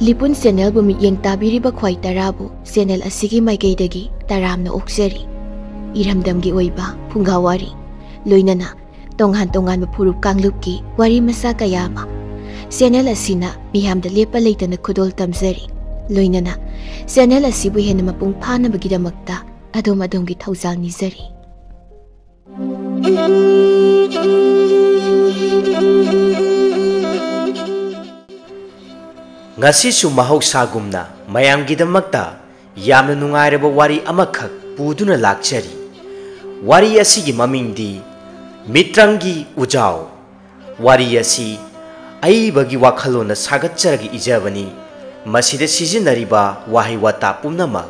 Lipun channel bu mityeng tabiriba khwai tarabu channel asigi maikeidagi taramna okjari. Iramdamgi oiba phungawari loinana tonghan furup kanglupki wari masa kayama channel asina miyamda lepa leitana khudol tamjari loinana channel asibu hena mapung phanabagidamakta adom-adom thawjal nijari. Ngasisu mahaugsagumna mayamgidamakta yamna nungairaba wari amakhak puduna lakchari. Wari asigi mamingdi Mitrangi Ujao. Wari asi aibagi wakhalona sagatcharagi ijabani. Masida sizinariba wahi wata pumnama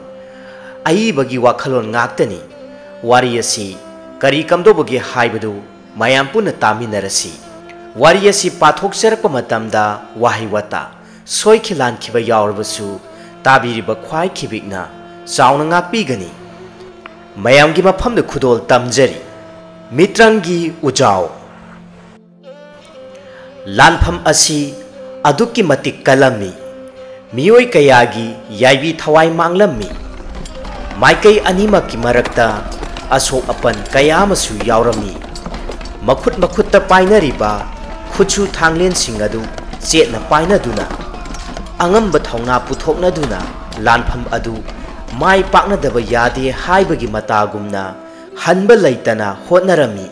aibagi wakhalon ngaktani. Wari asi kari kamdobagi haibadu mayam puna taminarasi. Wari asi pathokcharakpa matamda wahi wata soikilan kiba yaurbasu tabiriba khwai kibikna chauna ngakpigani. Mayamgi mafamda khudol tamjari. Mitrangi Ujao. Lanpham asi aduki matik kalami. Miyoi kayagi yaibi thawai manglammi. Maikai animaki marakta asok apan kayamasu yaurami. Makhutta painariba khutsu thanglen singadu chetna painaduna angamba thongna puthoknaduna lanpham adu mai paknadaba yade haibagi matagumna hanba leitana hotnarami.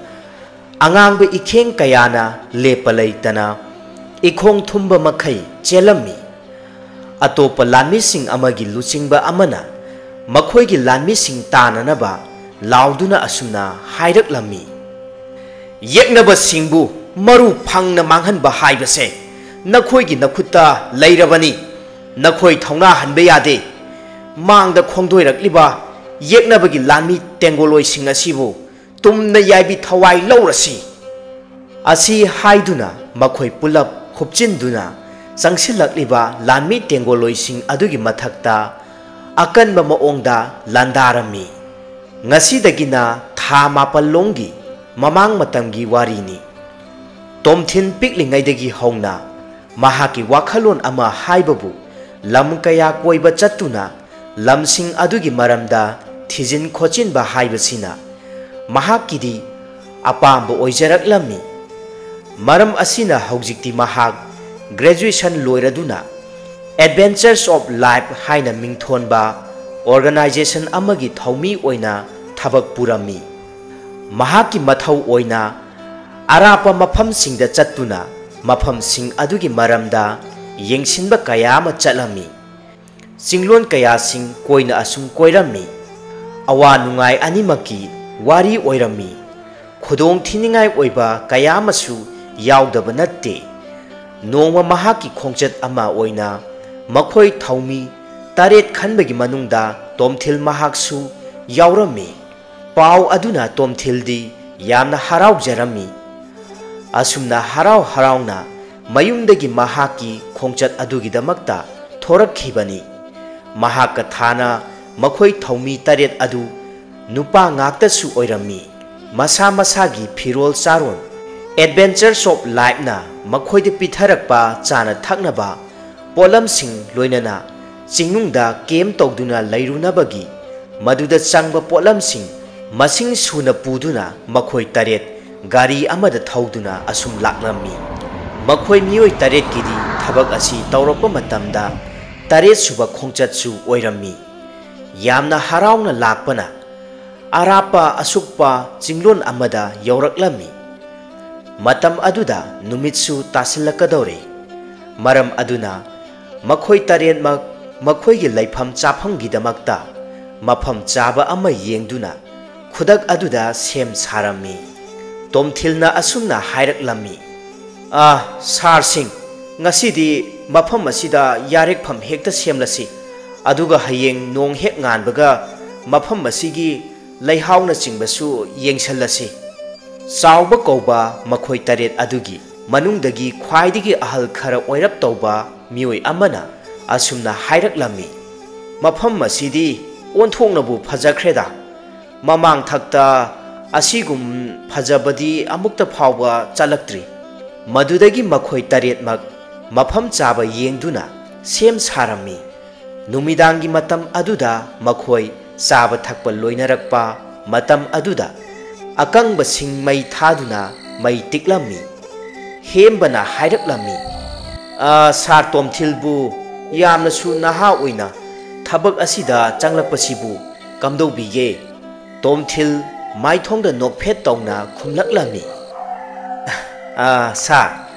Angangba ikheng kayana lepa leitana ikhong thumba makhai chelammi. Atopa lanmising amagi luchingba amana makhoigi lanmising tananaba lauduna asumna hairaklammi. Yeknaba singbu maru phangna manghanba haibase nakhoigi nakhutta leirabani. Nakhoi thongna hanba yade. Mangda khongdoirakliba yeknabagi lanmi tengoloi sing asibu tumna yaibi thawai laurasi. Asi haiduna makhoi pulap hupchinduna changsilakliba lanmi tengoloi sing adugi mathakta akanba maongda landarami. Ngasidagina tha mapallonggi mamang matamgi warini. Tomthin piklingaidagi hongna mahaki wakhalon ama haibabu lam kaya koiba chattuna lamsing adugi maramda thijin khochinba haibasina mahakidi apamba oijaraklammi. Maram asina haujikti mahak graduation loiraduna Adventures of Life haina mingthonba organization amagi thaumi oina thabak purami. Mahaki mathau oina arapa mafamsingda chattuna mafamsing adugi maramda yengsinba kayama chalami. Singlon kaya sing koina asum koirami. Awa nungai animaki wari oirami. Khudong thiningai oiba kayamasu yaudaba natte. Nongma mahaki khongchat ama oina makhoi thaumi taret khanbagi manungda tomthil mahaksu yaurami. Pau aduna tomthildi yamna haraujarami. Asumna harauna mayumdagi mahaki khongchat adugidamakta thorakhibani. Mahaka thana makhoi thaumi taret adu nupa ngaktasu oirami. Masa masagi phirol charon Adventures of Life na makhoide pitharakpa chana thaknaba polamsing loinana chingnungda kem togduna leirunabagi maduda changba polamsing masing suna puduna makhoi taret gari amada thauduna asum laknami. Makhoi mioi taret gidi thabak asi tawrokpa matamda taret suba khongchatsu oirami. Yamna harauna lakpana arapa asukpa chinglon amada yauraklami. Matam aduda numitsu tasilakadore. Maram aduna makhoi taret makhoigi laifam chaphamgidamakta mafam chaba ama yengduna khudak aduda sem sarami. Tomthilna asumna hairaklammi. Sar sing ngasidi mafam asida yarekpham hekta semlasi aduga hayeng nong hek nganbaga mafam asigi leihauna chingbasu yengsalasi. Sauba kauba makhoi taret adugi manungdagi khwaidigi ahal khara oirap tauba mioi amana asumna hairaklammi. Mafam asidi onthongnabu phajakreda. Mamang thakta asigum phajabadi amukta phawba chalaktri. Madudagi makhoi taret mak mafam chaba yengduna ꯁꯦꯝ ꯁꯥꯔꯝꯃꯤ꯫ ꯅꯨꯃꯤꯗꯥꯡꯒꯤ ꯃꯇꯝ ꯑꯗꯨꯗ ꯃꯈꯣꯏ ꯆꯥꯕ ꯊꯛꯄ ꯂꯣꯏꯅꯔꯛꯄ ꯃꯇꯝ ꯑꯗꯨꯗ ꯑꯀꯪꯕꯁꯤꯡ ꯃꯩ ꯊꯥꯗꯨꯅ ꯃꯩ ꯇꯤꯛꯂꯝꯃꯤ꯫ ꯍꯦꯝꯕꯅ ꯍꯥꯏꯔꯛꯂꯝꯃꯤ, ꯁꯥꯔ ꯇꯣꯝꯊꯤꯜꯕꯨ ꯌꯥꯝꯅꯁꯨ ꯅꯍꯥ ꯑꯣꯏꯅ ꯊꯕꯛ ꯑꯁꯤꯗ ꯆꯪꯂꯛꯄꯁꯤꯕꯨ ꯀꯝꯗꯧꯕꯤꯒꯦ? ꯇꯣꯝꯊꯤꯜ ꯃꯥꯏꯊꯣꯡꯗ ꯅꯣꯛꯐꯦꯠ ꯇꯧꯅ ꯈꯨꯝꯂꯛꯂꯝꯃꯤ, ꯁꯥꯔ,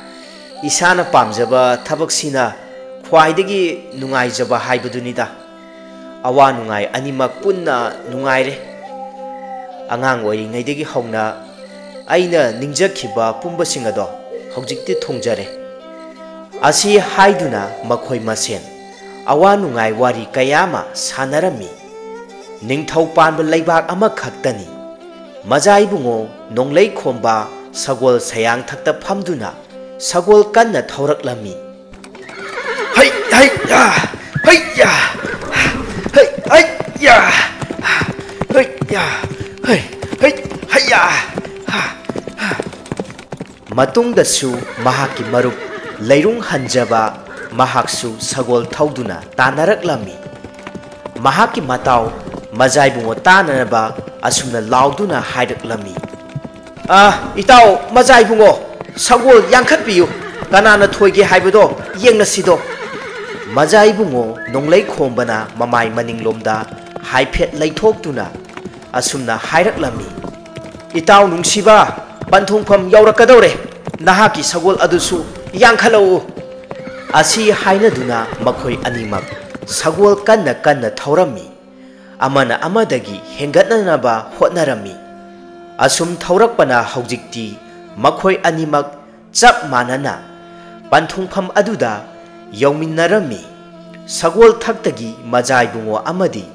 ꯏꯁꯥꯅ ꯄꯥꯝꯖꯕ ꯊꯕꯛꯁꯤꯅ ꯈ꯭ꯋꯥꯏꯗꯒꯤ ꯅꯨꯡꯉꯥꯏꯖꯕ ꯍꯥꯏꯕꯗꯨꯅꯤꯗ꯫ ꯑꯋꯥ ꯅꯨꯡꯉꯥꯏ ꯑꯅꯤꯃꯛ ꯄꯨꯟꯅ ꯅꯨꯡꯉꯥꯏꯔꯦ꯫ ꯑꯉꯥꯡ ꯑꯣꯏꯔꯤꯉꯩꯗꯒꯤ ꯍꯧꯅ ꯑꯩꯅ ꯅꯤꯡꯖꯈꯤꯕ ꯄꯨꯝꯕꯁꯤꯡ ꯑꯗꯣ ꯍꯧꯖꯤꯛꯇꯤ ꯊꯨꯡꯖꯔꯦ꯫ ꯑꯁꯤ ꯍꯥꯏꯗꯨꯅ ꯃꯈꯣꯏ ꯃꯁꯦꯟ ꯑꯋꯥ ꯅꯨꯡꯉꯥꯏ ꯋꯥꯔꯤ ꯀꯌꯥ ꯑꯃ ꯁꯥꯟꯅꯔꯝꯃꯤ꯫ ꯅꯤꯡꯊꯧ ꯄꯥꯟꯕ ꯂꯩꯕꯥꯛ ꯑꯃꯈꯛꯇꯅꯤ꯫ ꯃꯖꯥ ꯏꯕꯨꯡꯉꯣ ꯅꯣꯡꯂꯩ ꯈꯣꯝꯕ ꯁꯒꯣꯜ ꯁꯌꯥꯡꯊꯛꯇ ꯐꯝꯗꯨꯅ ꯁꯒꯣꯜ ꯀꯟꯅ ꯊꯧꯔꯛꯂꯝꯃꯤ꯫ ꯍꯩ ꯍꯩ ꯍꯩ ꯌꯥ ꯍꯩ ꯍꯩ ꯌꯥ ꯍꯩ ꯌꯥ ꯍꯩ ꯍꯩ ꯍꯩꯌꯥ꯫ ꯃꯇꯨꯡꯗꯁꯨ ꯃꯍꯥꯛꯀꯤ ꯃꯔꯨꯞ ꯂꯩꯔꯨꯡ ꯍꯟꯖꯕ ꯃꯍꯥꯛꯁꯨ ꯁꯒꯣꯜ ꯊꯧꯗꯨꯅ ꯇꯥꯟꯅꯔꯛꯂꯝꯃꯤ꯫ ꯃꯍꯥꯛꯀꯤ ꯃꯇꯥꯎ ꯃꯖꯥ ꯏꯕꯨꯡꯉꯣ ꯇꯥꯟꯅꯅꯕ ꯑꯁꯨꯝꯅ ꯂꯥꯎꯗꯨꯅ ꯍꯥꯏꯔꯛꯂꯝꯃꯤ, ꯏꯇꯥꯎ ꯃꯖꯥ ꯏꯕꯨꯡꯉꯣ, ꯁꯒꯣꯜ ꯌꯥꯡꯈꯠꯄꯤꯌꯨ, ꯀꯅꯥꯅ ꯊꯣꯏꯒꯦ ꯍꯥꯏꯕꯗꯣ ꯌꯦꯡꯅꯁꯤꯗꯣ꯫ ꯃꯖꯥ ꯏꯕꯨꯡꯉꯣ ꯅꯣꯡꯂꯩ ꯈꯣꯝꯕꯅ ꯃꯃꯥꯏ ꯃꯅꯤꯡꯂꯣꯝꯗ ꯍꯥꯏꯐꯦꯠ ꯂꯩꯊꯣꯛꯇꯨꯅ ꯑꯁꯨꯝꯅ ꯍꯥꯏꯔꯛꯂꯝꯃꯤ, ꯏꯇꯥꯎ ꯅꯨꯡꯁꯤꯕ, ꯄꯟꯊꯨꯡꯐꯝ ꯌꯧꯔꯛꯀꯗꯧꯔꯦ, ꯅꯍꯥꯛꯀꯤ ꯁꯒꯣꯜ ꯑꯗꯨꯁꯨ ꯌꯥꯡꯈꯠꯂꯛꯎ꯫ ꯑꯁꯤ ꯍꯥꯏꯅꯗꯨꯅ ꯃꯈꯣꯏ ꯑꯅꯤꯃꯛ ꯁꯒꯣꯜ ꯀꯟꯅ ꯀꯟꯅ ꯊꯧꯔꯝꯃꯤ꯫ ꯑꯃꯅ ꯑꯃꯗꯒꯤ ꯍꯦꯟꯒꯠꯅꯅꯕ ꯍꯣꯠꯅꯔꯝꯃꯤ꯫ ꯑꯁꯨꯝ ꯊꯧꯔꯛꯄꯅ ꯍꯧꯖꯤꯛꯇꯤ ꯃꯈꯣꯏ ꯑꯅꯤꯃꯛ ꯆꯞ ꯃꯥꯟꯅꯅ ꯄꯟꯊꯨꯡꯐꯝ ꯑꯗꯨꯗ ꯌꯧꯃꯤꯟꯅꯔꯝꯃꯤ꯫ ꯁꯒꯣꯜ ꯊꯛꯇꯒꯤ ꯃꯖꯥ ꯏꯕꯨꯡꯉꯣ ꯑꯃꯗꯤ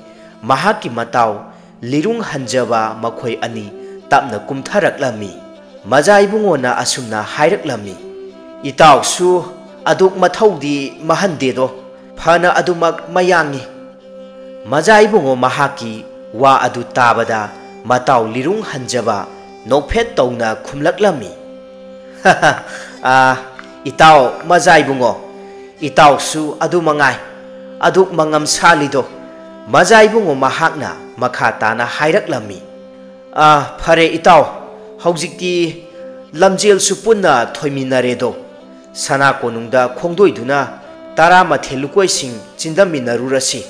ꯃꯍꯥꯛꯀꯤ ꯃꯇꯥꯎ ꯂꯤꯔꯨꯡ ꯍꯟꯖꯕ ꯃꯈꯣꯏ ꯑꯅꯤ ꯇꯞꯅ ꯀꯨꯝꯊꯔꯛꯂꯝꯃꯤ꯫ ꯃꯖꯥ ꯏꯕꯨꯡꯉꯣꯅ ꯑꯁꯨꯝꯅ ꯍꯥꯏꯔꯛꯂꯝꯃꯤ, ꯏꯇꯥꯎꯁꯨ ꯑꯗꯨꯛ ꯃꯊꯧꯗꯤ ꯃꯍꯟꯗꯦꯗꯣ, ꯐꯅ ꯑꯗꯨꯃꯛ ꯃꯌꯥꯡꯉꯤ꯫ ꯃꯖꯥ ꯏꯕꯨꯡꯉꯣ ꯃꯍꯥꯛꯀꯤ ꯋꯥ ꯑꯗꯨ ꯇꯥꯕꯗ ꯃꯇꯥꯎ ꯂꯤꯔꯨꯡ ꯍꯟꯖꯕ ꯅꯣꯛꯐꯦꯠ ꯇꯧꯅ ꯈꯨꯝꯂꯛꯂꯝꯃꯤ, ꯏꯇꯥꯎ ꯃꯖꯥ ꯏꯕꯨꯡꯉꯣ, ꯏꯇꯥꯎꯁꯨ ꯑꯗꯨ ꯃꯉꯥꯏ, ꯑꯗꯨꯛ ꯃꯉꯝ ꯁꯥꯠꯂꯤꯗꯣ꯫ ꯃꯖꯥ ꯏꯕꯨꯡꯉꯣ ꯃꯍꯥꯛꯅ ꯃꯈꯥ ꯇꯥꯅ ꯍꯥꯏꯔꯛꯂꯝꯃꯤ, ꯐꯔꯦ ꯏꯇꯥꯎ, ꯍꯧꯖꯤꯛꯇꯤ ꯂꯝꯖꯦꯜꯁꯨ ꯄꯨꯟꯅ ꯊꯣꯏꯃꯤꯟꯅꯔꯦꯗꯣ꯫ ꯁꯅꯥ ꯀꯣꯅꯨꯡꯗ ꯈꯣꯡꯗꯣꯏꯗꯨꯅ 12 ꯂꯨꯀꯣꯏꯁꯤꯡ ꯆꯤꯟꯗꯃꯤꯟꯅꯔꯨꯔꯁꯤ꯫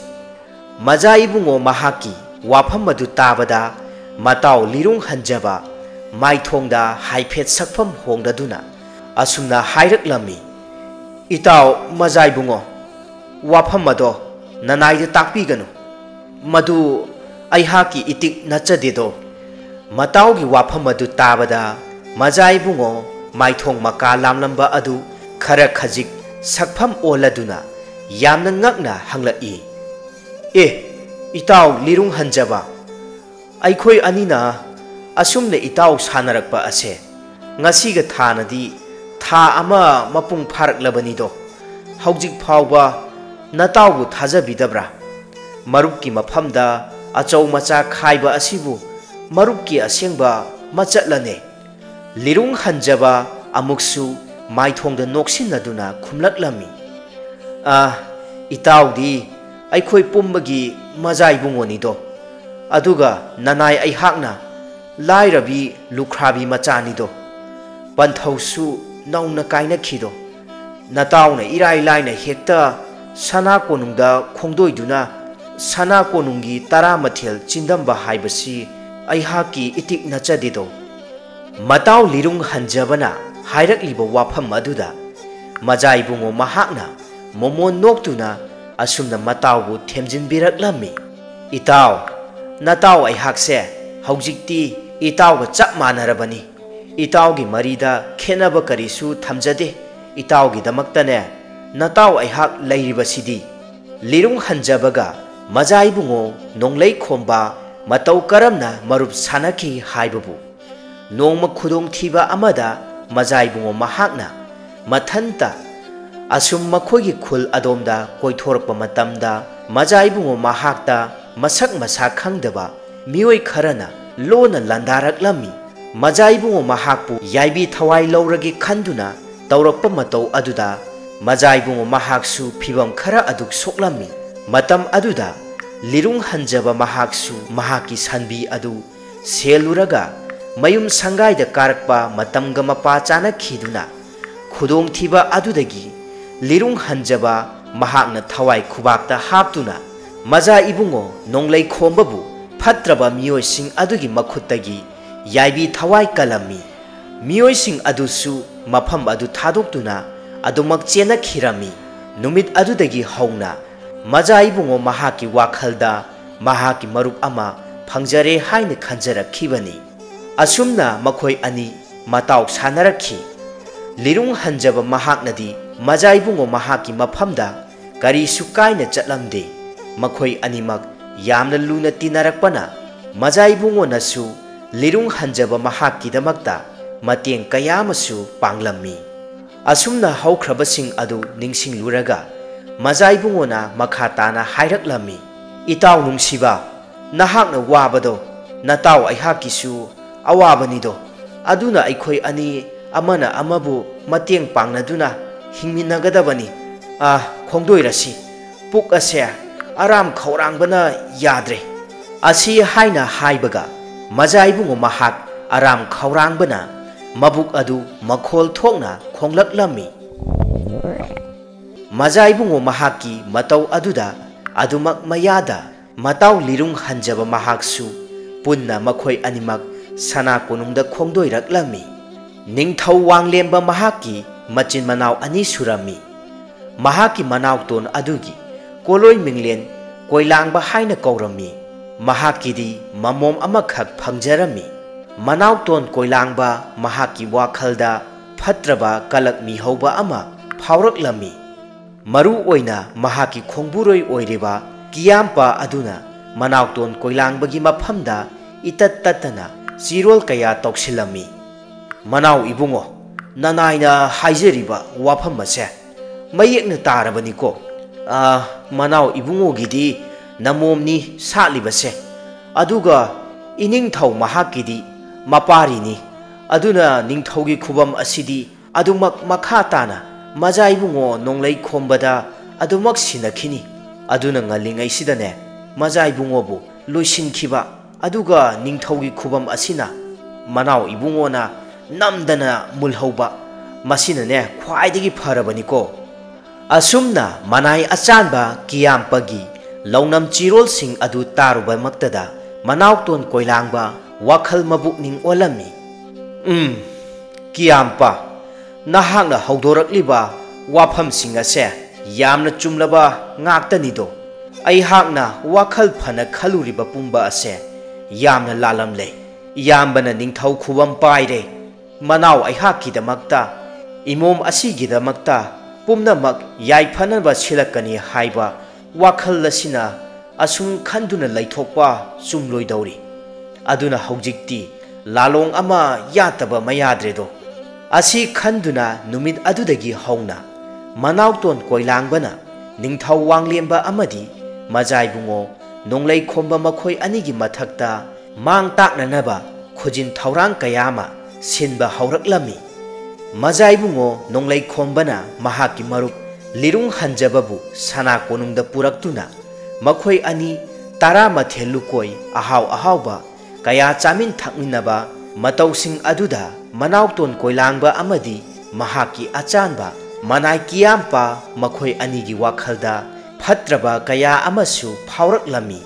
ꯃꯖꯥ ꯏꯕꯨꯡꯉꯣ ꯃꯍꯥꯛꯀꯤ ꯋꯥꯐꯝ ꯑꯗꯨ ꯇꯥꯕꯗ ꯃꯇꯥꯎ ꯂꯤꯔꯨꯡ ꯍꯟꯖꯕ ꯃꯥꯏꯊꯣꯡꯗ ꯍꯥꯏꯐꯦꯠ ꯁꯛꯐꯝ ꯍꯣꯡꯗꯗꯨꯅ ꯑꯁꯨꯝꯅ ꯍꯥꯏꯔꯛꯂꯝꯃꯤ, ꯏꯇꯥꯎ ꯃꯖꯥ ꯏꯕꯨꯡꯉꯣ, ꯋꯥꯐꯝ ꯑꯗꯣ ꯅꯅꯥꯏꯗ ꯇꯥꯛꯄꯤꯒꯅꯨ, ꯃꯗꯨ ꯑꯩꯍꯥꯛꯀꯤ ꯏꯇꯤꯛ ꯅꯠꯆꯗꯦꯗꯣ꯫ ꯃꯇꯥꯎꯒꯤ ꯋꯥꯐꯝ ꯑꯗꯨ ꯇꯥꯕꯗ ꯃꯖꯥ ꯏꯕꯨꯡꯉꯣ ꯃꯥꯏꯊꯣꯡ ꯃꯀꯥ ꯂꯥꯝꯂꯝꯕ ꯑꯗꯨ ꯈꯔ ꯈꯖꯤꯛ ꯁꯛꯐꯝ ꯑꯣꯜꯂꯗꯨꯅ ꯌꯥꯝꯅ ꯉꯛꯅ ꯍꯪꯂꯛꯏ, ꯏꯇꯥꯎ ꯂꯤꯔꯨꯡ ꯍꯟꯖꯕ, ꯑꯩꯈꯣꯏ ꯑꯅꯤꯅ ꯑꯁꯨꯝꯅ ꯏꯇꯥꯎ ꯁꯥꯟꯅꯔꯛꯄ ꯑꯁꯦ ꯉꯁꯤꯒ ꯊꯥꯅꯗꯤ ꯊꯥ ꯑꯃ ꯃꯄꯨꯡ ꯐꯥꯔꯛꯂꯕꯅꯤꯗꯣ, ꯍꯧꯖꯤꯛ ꯐꯥꯎꯕ ꯅꯇꯥꯎꯕꯨ ꯊꯥꯖꯕꯤꯗꯕ꯭ꯔꯥ? ꯃꯔꯨꯞꯀꯤ ꯃꯐꯝꯗ ꯑꯆꯧ ꯃꯆꯥ ꯈꯥꯏꯕ ꯑꯁꯤꯕꯨ ꯃꯔꯨꯞꯀꯤ ꯑꯁꯦꯡꯕ ꯃꯆꯠꯂꯅꯦ꯫ ꯂꯤꯔꯨꯡ ꯍꯟꯖꯕ ꯑꯃꯨꯛꯁꯨ ꯃꯥꯏꯊꯣꯡꯗ ꯅꯣꯛꯁꯤꯟꯅꯗꯨꯅ ꯈꯨꯝꯂꯛꯂꯝꯃꯤ, ꯏꯇꯥꯎꯗꯤ ꯑꯩꯈꯣꯏ ꯄꯨꯝꯕꯒꯤ ꯃꯖꯥ ꯏꯕꯨꯡꯉꯣꯅꯤꯗꯣ, ꯑꯗꯨꯒ ꯅꯅꯥꯏ ꯑꯩꯍꯥꯛꯅ ꯂꯥꯏꯔꯕꯤ ꯂꯨꯈ꯭ꯔꯥꯕꯤ ꯃꯆꯥꯅꯤꯗꯣ꯫ ꯄꯟꯊꯧꯁꯨ ꯅꯧꯅ ꯀꯥꯏꯅꯈꯤꯗꯣ, ꯅꯇꯥꯎꯅ ꯏꯔꯥꯏ ꯂꯥꯏꯅ ꯍꯦꯛꯇ ꯁꯅꯥ ꯀꯣꯅꯨꯡꯗ ꯈꯣꯡꯗꯣꯏꯗꯨꯅ ꯁꯅꯥ ꯀꯣꯅꯨꯡꯒꯤ 12 ꯆꯤꯟꯗꯝꯕ ꯍꯥꯏꯕꯁꯤ ꯑꯩꯍꯥꯛꯀꯤ ꯏꯇꯤꯛ ꯅꯠꯆꯗꯦꯗꯣ꯫ ꯃꯇꯥꯎ ꯂꯤꯔꯨꯡ ꯍꯟꯖꯕꯅ ꯍꯥꯏꯔꯛꯂꯤꯕ ꯋꯥꯐꯝ ꯑꯗꯨꯗ ꯃꯖꯥ ꯏꯕꯨꯡꯉꯣ ꯃꯍꯥꯛꯅ ꯃꯣꯃꯣꯟ ꯅꯣꯛꯇꯨꯅ ꯑꯁꯨꯝꯅ ꯃꯇꯥꯎꯕꯨ ꯊꯦꯝꯖꯤꯟꯕꯤꯔꯛꯂꯝꯃꯤ, ꯏꯇꯥꯎ, ꯅꯇꯥꯎ ꯑꯩꯍꯥꯛꯁꯦ ꯍꯧꯖꯤꯛꯇꯤ ꯏꯇꯥꯎꯒ ꯆꯞ ꯃꯥꯟꯅꯔꯕꯅꯤ꯫ ꯏꯇꯥꯎꯒꯤ ꯃꯔꯤꯗ ꯈꯦꯠꯅꯕ ꯀꯔꯤꯁꯨ ꯊꯝꯖꯗꯦ꯫ ꯏꯇꯥꯎꯒꯤꯗꯃꯛꯇꯅꯦ ꯅꯇꯥꯎ ꯑꯩꯍꯥꯛ ꯂꯩꯔꯤꯕꯁꯤꯗꯤ꯫ ꯂꯤꯔꯨꯡ ꯍꯟꯖꯕꯒ ꯃꯖꯥ ꯏꯕꯨꯡꯉꯣ ꯅꯣꯡꯂꯩ ꯈꯣꯝꯕ ꯃꯇꯧ ꯀꯔꯝꯅ ꯃꯔꯨꯞ ꯁꯥꯟꯅꯈꯤ ꯍꯥꯏꯕꯕꯨ ꯅꯣꯡꯃ ꯈꯨꯗꯣꯡꯊꯤꯕ ꯑꯃꯗ ꯃꯖꯥ ꯏꯕꯨꯡꯉꯣ ꯃꯍꯥꯛꯅ ꯃꯊꯟꯇ ꯑꯁꯨꯝ ꯃꯈꯣꯏꯒꯤ ꯈꯨꯜ ꯑꯗꯣꯝꯗ ꯀꯣꯏꯊꯣꯔꯛꯄ ꯃꯇꯝꯗ ꯃꯖꯥ ꯏꯕꯨꯡꯉꯣ ꯃꯍꯥꯛꯇ ꯃꯁꯛ ꯃꯁꯥ ꯈꯪꯗꯕ ꯃꯤꯑꯣꯏ ꯈꯔꯅ ꯂꯣꯟꯅ ꯂꯥꯟꯗꯥꯔꯛꯂꯝꯃꯤ꯫ ꯃꯖꯥ ꯏꯕꯨꯡꯉꯣ ꯃꯍꯥꯛꯄꯨ ꯌꯥꯏꯕꯤ ꯊꯋꯥꯏ ꯂꯧꯔꯒꯦ ꯈꯟꯗꯨꯅ ꯇꯧꯔꯛꯄ ꯃꯇꯧ ꯑꯗꯨꯗ ꯃꯖꯥꯏꯕꯨꯡꯉꯣ ꯃꯍꯥꯛꯁꯨ ꯐꯤꯕꯝ ꯈꯔ ꯑꯗꯨꯛ ꯁꯣꯛꯂꯝꯃꯤ꯫ ꯃꯇꯝ ꯑꯗꯨꯗ ꯂꯤꯔꯨꯡ ꯍꯟꯖꯕ ꯃꯍꯥꯛꯁꯨ ꯃꯍꯥꯛꯀꯤ ꯁꯟꯕꯤ ꯑꯗꯨ ꯁꯦꯜꯂꯨꯔꯒ ꯃꯌꯨꯝ ꯁꯪꯒꯥꯏꯗ ꯀꯥꯔꯛꯄ ꯃꯇꯝꯒ ꯃꯄꯥ ꯆꯥꯅꯈꯤꯗꯨꯅ ꯈꯨꯗꯣꯡꯊꯤꯕ ꯑꯗꯨꯗꯒꯤ ꯂꯤꯔꯨꯡ ꯍꯟꯖꯕ ꯃꯍꯥꯛꯅ ꯊꯋꯥꯏ ꯈꯨꯕꯥꯛꯇ ꯍꯥꯞꯇꯨꯅ ꯃꯖꯥ ꯏꯕꯨꯡꯉꯣ ꯅꯣꯡꯂꯩ ꯈꯣꯝꯕꯕꯨ ꯐꯠꯇ꯭ꯔꯕ ꯃꯤꯑꯣꯏꯁꯤꯡ ꯑꯗꯨꯒꯤ ꯃꯈꯨꯠꯇꯒꯤ ꯌꯥꯏꯕꯤ ꯊꯋꯥꯏ ꯀꯜꯂꯝꯃꯤ꯫ ꯃꯤꯑꯣꯏꯁꯤꯡ ꯑꯗꯨꯁꯨ ꯃꯐꯝ ꯑꯗꯨ ꯊꯥꯗꯣꯛꯇꯨꯅ ꯑꯗꯨꯃꯛ ꯆꯦꯟꯅꯈꯤꯔꯝꯃꯤ꯫ ꯅꯨꯃꯤꯠ ꯑꯗꯨꯗꯒꯤ ꯍꯧꯅ ꯃꯖꯥ ꯏꯕꯨꯡꯉꯣ ꯃꯍꯥꯛꯀꯤ ꯋꯥꯈꯜꯗ ꯃꯍꯥꯛꯀꯤ ꯃꯔꯨꯞ ꯑꯃ ꯐꯪꯖꯔꯦ ꯍꯥꯏꯅ ꯈꯟꯖꯔꯛꯈꯤꯕꯅꯤ꯫ ꯑꯁꯨꯝꯅ ꯃꯈꯣꯏ ꯑꯅꯤ ꯃꯇꯥꯎ ꯁꯥꯟꯅꯔꯛꯈꯤ꯫ ꯂꯤꯔꯨꯡ ꯍꯟꯖꯕ ꯃꯍꯥꯛꯅꯗꯤ ꯃꯖꯥ ꯏꯕꯨꯡꯉꯣ ꯃꯍꯥꯛꯀꯤ ꯃꯐꯝꯗ ꯀꯔꯤꯁꯨ ꯀꯥꯏꯅ ꯆꯠꯂꯝꯗꯦ꯫ ꯃꯈꯣꯏ ꯑꯅꯤꯃꯛ ꯌꯥꯝꯅ ꯂꯨꯅ ꯇꯤꯟꯅꯔꯛꯄꯅ ꯃꯖꯥ ꯏꯕꯨꯡꯉꯣꯅꯁꯨ ꯂꯤꯔꯨꯡ ꯍꯟꯖꯕ ꯃꯍꯥꯛꯀꯤꯗꯃꯛꯇ ꯃꯇꯦꯡ ꯀꯌꯥ ꯑꯃꯁꯨ ꯄꯥꯡꯂꯝꯃꯤ꯫ ꯑꯁꯨꯝꯅ ꯍꯧꯈ꯭ꯔꯕꯁꯤꯡ ꯑꯗꯨ ꯅꯤꯡꯁꯤꯡꯂꯨꯔꯒ ꯃꯖꯥ ꯏꯕꯨꯡꯉꯣꯅ ꯃꯈꯥ ꯇꯥꯅ ꯍꯥꯏꯔꯛꯂꯝꯃꯤ꯫ ꯏꯇꯥꯎ ꯅꯨꯡꯁꯤꯕ, ꯅꯍꯥꯛꯅ ꯋꯥꯕꯗꯣ ꯅꯇꯥꯎ ꯑꯩꯍꯥꯛꯀꯤꯁꯨ ꯑꯋꯥꯕꯅꯤꯗꯣ꯫ ꯑꯗꯨꯅ ꯑꯩꯈꯣꯏ ꯑꯅꯤ ꯑꯃꯅ ꯑꯃꯕꯨ ꯃꯇꯦꯡ ꯄꯥꯡꯅꯗꯨꯅ ꯍꯤꯡꯃꯤꯟꯅꯒꯗꯕꯅꯤ꯫ ꯈꯣꯡꯗꯣꯏꯔꯁꯤ, ꯄꯨꯛ ꯑꯁꯦ ꯑꯔꯥꯝ ꯈꯧꯔꯥꯡꯕꯅ ꯌꯥꯗ꯭ꯔꯦ꯫ ꯑꯁꯤ ꯍꯥꯏꯅ ꯍꯥꯏꯕꯒ ꯃꯖꯥ ꯏꯕꯨꯡꯉꯣ ꯃꯍꯥꯛ ꯑꯔꯥꯝ ꯈꯧꯔꯥꯡꯕꯅ ꯃꯕꯨꯛ ꯑꯗꯨ ꯃꯈꯣꯜ ꯊꯣꯛꯅ ꯈꯣꯡꯂꯛꯂꯝꯃꯤ꯫ ꯃꯖꯥ ꯏꯕꯨꯡꯉꯣ ꯃꯍꯥꯛꯀꯤ ꯃꯇꯧ ꯑꯗꯨꯗ ꯑꯗꯨꯃꯛ ꯃꯌꯥꯗ ꯃꯇꯥꯎ ꯂꯤꯔꯨꯡ ꯍꯟꯖꯕ ꯃꯍꯥꯛꯁꯨ ꯄꯨꯟꯅ ꯃꯈꯣꯏ ꯑꯅꯤꯃꯛ ꯁꯅꯥ ꯀꯣꯅꯨꯡꯗ ꯈꯣꯡꯗꯣꯏꯔꯛꯂꯝꯃꯤ꯫ ꯅꯤꯡꯊꯧ ꯋꯥꯡꯂꯦꯝꯕ ꯃꯍꯥꯛꯀꯤ ꯃꯆꯤꯟ ꯃꯅꯥꯎ ꯑꯅꯤ ꯁꯨꯔꯝꯃꯤ꯫ ꯃꯍꯥꯛꯀꯤ ꯃꯅꯥꯎꯇꯣꯟ ꯑꯗꯨꯒꯤ ꯀꯣꯂꯣꯏ ꯃꯤꯡꯂꯦꯟ ꯀꯣꯏꯂꯥꯡꯕ ꯍꯥꯏꯅ ꯀꯧꯔꯝꯃꯤ꯫ ꯃꯍꯥꯛꯀꯤꯗꯤ ꯃꯃꯣꯝ ꯑꯃꯈꯛ ꯐꯪꯖꯔꯝꯃꯤ꯫ ꯃꯅꯥꯎꯇꯣꯟ ꯀꯣꯏꯂꯥꯡꯕ ꯃꯍꯥꯛꯀꯤ ꯋꯥꯈꯜꯗ ꯐꯠꯇ꯭ꯔꯕ ꯀꯂꯛ ꯃꯤꯍꯧꯕ ꯑꯃ ꯐꯥꯎꯔꯛꯂꯝꯃꯤ꯫ ꯃꯔꯨ ꯑꯣꯏꯅ ꯃꯍꯥꯛꯀꯤ ꯈꯣꯡꯕꯨꯔꯣꯏ ꯑꯣꯏꯔꯤꯕ ꯀꯤꯌꯥꯝꯄ ꯑꯗꯨꯅ ꯃꯅꯥꯎꯇꯣꯟ ꯀꯣꯏꯂꯥꯡꯕꯒꯤ ꯃꯐꯝꯗ ꯏꯇꯠ ꯇꯠꯇꯅ ꯆꯤꯔꯣꯜ ꯀꯌꯥ ꯇꯧꯁꯤꯜꯂꯝꯃꯤ꯫ ꯃꯅꯥꯎ ꯏꯕꯨꯡꯉꯣ, ꯅꯅꯥꯏꯅ ꯍꯥꯏꯖꯔꯤꯕ ꯋꯥꯐꯝ ꯑꯁꯦ ꯃꯌꯦꯛꯅ ꯇꯥꯔꯕꯅꯤꯀꯣ꯫ ꯃꯅꯥꯎ ꯏꯕꯨꯡꯉꯣꯒꯤꯗꯤ ꯅꯃꯣꯝꯅꯤ ꯁꯥꯠꯂꯤꯕꯁꯦ, ꯑꯗꯨꯒ ꯏꯅꯤꯡꯊꯧ ꯃꯍꯥꯛꯀꯤꯗꯤ ꯃꯄꯥꯔꯤꯅꯤ꯫ ꯑꯗꯨꯅ ꯅꯤꯡꯊꯧꯒꯤ ꯈꯨꯕꯝ ꯑꯁꯤꯗꯤ ꯑꯗꯨꯃꯛ ꯃꯈꯥ ꯇꯥꯅ ꯃꯖꯥ ꯏꯕꯨꯡꯉꯣ ꯅꯣꯡꯂꯩ ꯈꯣꯝꯕꯗ ꯑꯗꯨꯃꯛ ꯁꯤꯟꯅꯈꯤꯅꯤ꯫ ꯑꯗꯨꯅ ꯉꯜꯂꯤꯉꯩꯁꯤꯗꯅꯦ ꯃꯖꯥ ꯏꯕꯨꯡꯉꯣꯕꯨ ꯂꯣꯏꯁꯤꯟꯈꯤꯕ, ꯑꯗꯨꯒ ꯅꯤꯡꯊꯧꯒꯤ ꯈꯨꯕꯝ ꯑꯁꯤꯅ ꯃꯅꯥꯎ ꯏꯕꯨꯡꯉꯣꯅ ꯅꯝꯗꯅ ꯃꯨꯜꯍꯧꯕ, ꯃꯁꯤꯅꯅꯦ ꯈ꯭ꯋꯥꯏꯗꯒꯤ ꯐꯔꯕꯅꯤꯀꯣ꯫ ꯑꯁꯨꯝꯅ ꯃꯅꯥꯏ ꯑꯆꯥꯟꯕ ꯀꯤꯌꯥꯝꯄꯒꯤ ꯂꯧꯅꯝ ꯆꯤꯔꯣꯜꯁꯤꯡ ꯑꯗꯨ ꯇꯥꯔꯨꯕꯃꯛꯇꯗ ꯃꯅꯥꯎꯇꯣꯟ ꯀꯣꯏꯂꯥꯡꯕ ꯋꯥꯈꯜ ꯃꯕꯨꯛꯅꯤꯡ ꯑꯣꯜꯂꯝꯃꯤ꯫ ꯀꯤꯌꯥꯝꯄ, ꯅꯍꯥꯛꯅ ꯍꯧꯗꯣꯔꯛꯂꯤꯕ ꯋꯥꯐꯝꯁꯤꯡ ꯑꯁꯦ ꯌꯥꯝꯅ ꯆꯨꯝꯂꯕ ꯉꯥꯛꯇꯅꯤꯗꯣ꯫ ꯑꯩꯍꯥꯛꯅ ꯋꯥꯈꯜ ꯐꯅ ꯈꯜꯂꯨꯔꯤꯕ ꯄꯨꯝꯕ ꯑꯁꯦ ꯌꯥꯝꯅ ꯂꯥꯜꯂꯝꯂꯦ꯫ ꯏꯌꯥꯝꯕꯅ ꯅꯤꯡꯊꯧ ꯈꯨꯕꯝ ꯄꯥꯏꯔꯦ, ꯃꯅꯥꯎ ꯑꯩꯍꯥꯛꯀꯤꯗꯃꯛꯇ, ꯏꯃꯣꯝ ꯑꯁꯤꯒꯤꯗꯃꯛꯇ ꯄꯨꯝꯅꯃꯛ ꯌꯥꯏꯐꯅꯕ ꯁꯤꯜꯂꯛꯀꯅꯤ ꯍꯥꯏꯕ ꯋꯥꯈꯜ ꯑꯁꯤꯅ ꯑꯁꯨꯝ ꯈꯟꯗꯨꯅ ꯂꯩꯊꯣꯛꯄ ꯆꯨꯝꯂꯣꯏꯗꯧꯔꯤ꯫ ꯑꯗꯨꯅ ꯍꯧꯖꯤꯛꯇꯤ ꯂꯥꯂꯣꯡ ꯑꯃ ꯌꯥꯠꯇꯕ ꯃꯌꯥꯗ꯭ꯔꯦꯗꯣ꯫ ꯑꯁꯤ ꯈꯟꯗꯨꯅ ꯅꯨꯃꯤꯠ ꯑꯗꯨꯗꯒꯤ ꯍꯧꯅ ꯃꯅꯥꯎꯇꯣꯟ ꯀꯣꯏꯂꯥꯡꯕꯅ ꯅꯤꯡꯊꯧ ꯋꯥꯡꯂꯦꯝꯕ ꯑꯃꯗꯤ ꯃꯖꯥ ꯏꯕꯨꯡꯉꯣ ꯅꯣꯡꯂꯩ ꯈꯣꯝꯕ ꯃꯈꯣꯏ ꯑꯅꯤꯒꯤ ꯃꯊꯛꯇ ꯃꯥꯡ ꯇꯥꯛꯅꯅꯕ ꯈꯨꯖꯤꯟ ꯊꯧꯔꯥꯡ ꯀꯌꯥ ꯑꯃ ꯁꯤꯟꯕ ꯍꯧꯔꯛꯂꯝꯃꯤ꯫ ꯃꯖꯥ ꯏꯕꯨꯡꯉꯣ ꯅꯣꯡꯂꯩ ꯈꯣꯝꯕꯅ ꯃꯍꯥꯛꯀꯤ ꯃꯔꯨꯞ ꯂꯤꯔꯨꯡ ꯍꯟꯖꯕꯕꯨ ꯁꯅꯥ ꯀꯣꯅꯨꯡꯗ ꯄꯨꯔꯛꯇꯨꯅ ꯃꯈꯣꯏ ꯑꯅꯤ ꯇꯔꯥꯃꯊꯦꯜ ꯂꯨꯀꯣꯏ ꯑꯍꯥꯎ ꯑꯍꯥꯎꯕ ꯀꯌꯥ ꯆꯥꯃꯤꯟ ꯊꯛꯃꯤꯟꯅꯕ ꯃꯇꯧꯁꯤꯡ ꯑꯗꯨꯗ ꯃꯅꯥꯎꯇꯣꯟ ꯀꯣꯏꯂꯥꯡꯕ ꯑꯃꯗꯤ ꯃꯍꯥꯛꯀꯤ ꯑꯆꯥꯟꯕ ꯃꯅꯥꯏ ꯀꯤꯌꯥꯝꯄ ꯃꯈꯣꯏ ꯑꯅꯤꯒꯤ ꯋꯥꯈꯜꯗ ꯐꯠꯇ꯭ꯔꯕ ꯀꯌꯥ ꯑꯃꯁꯨ ꯐꯥꯎꯔꯛꯂꯝꯃꯤ꯫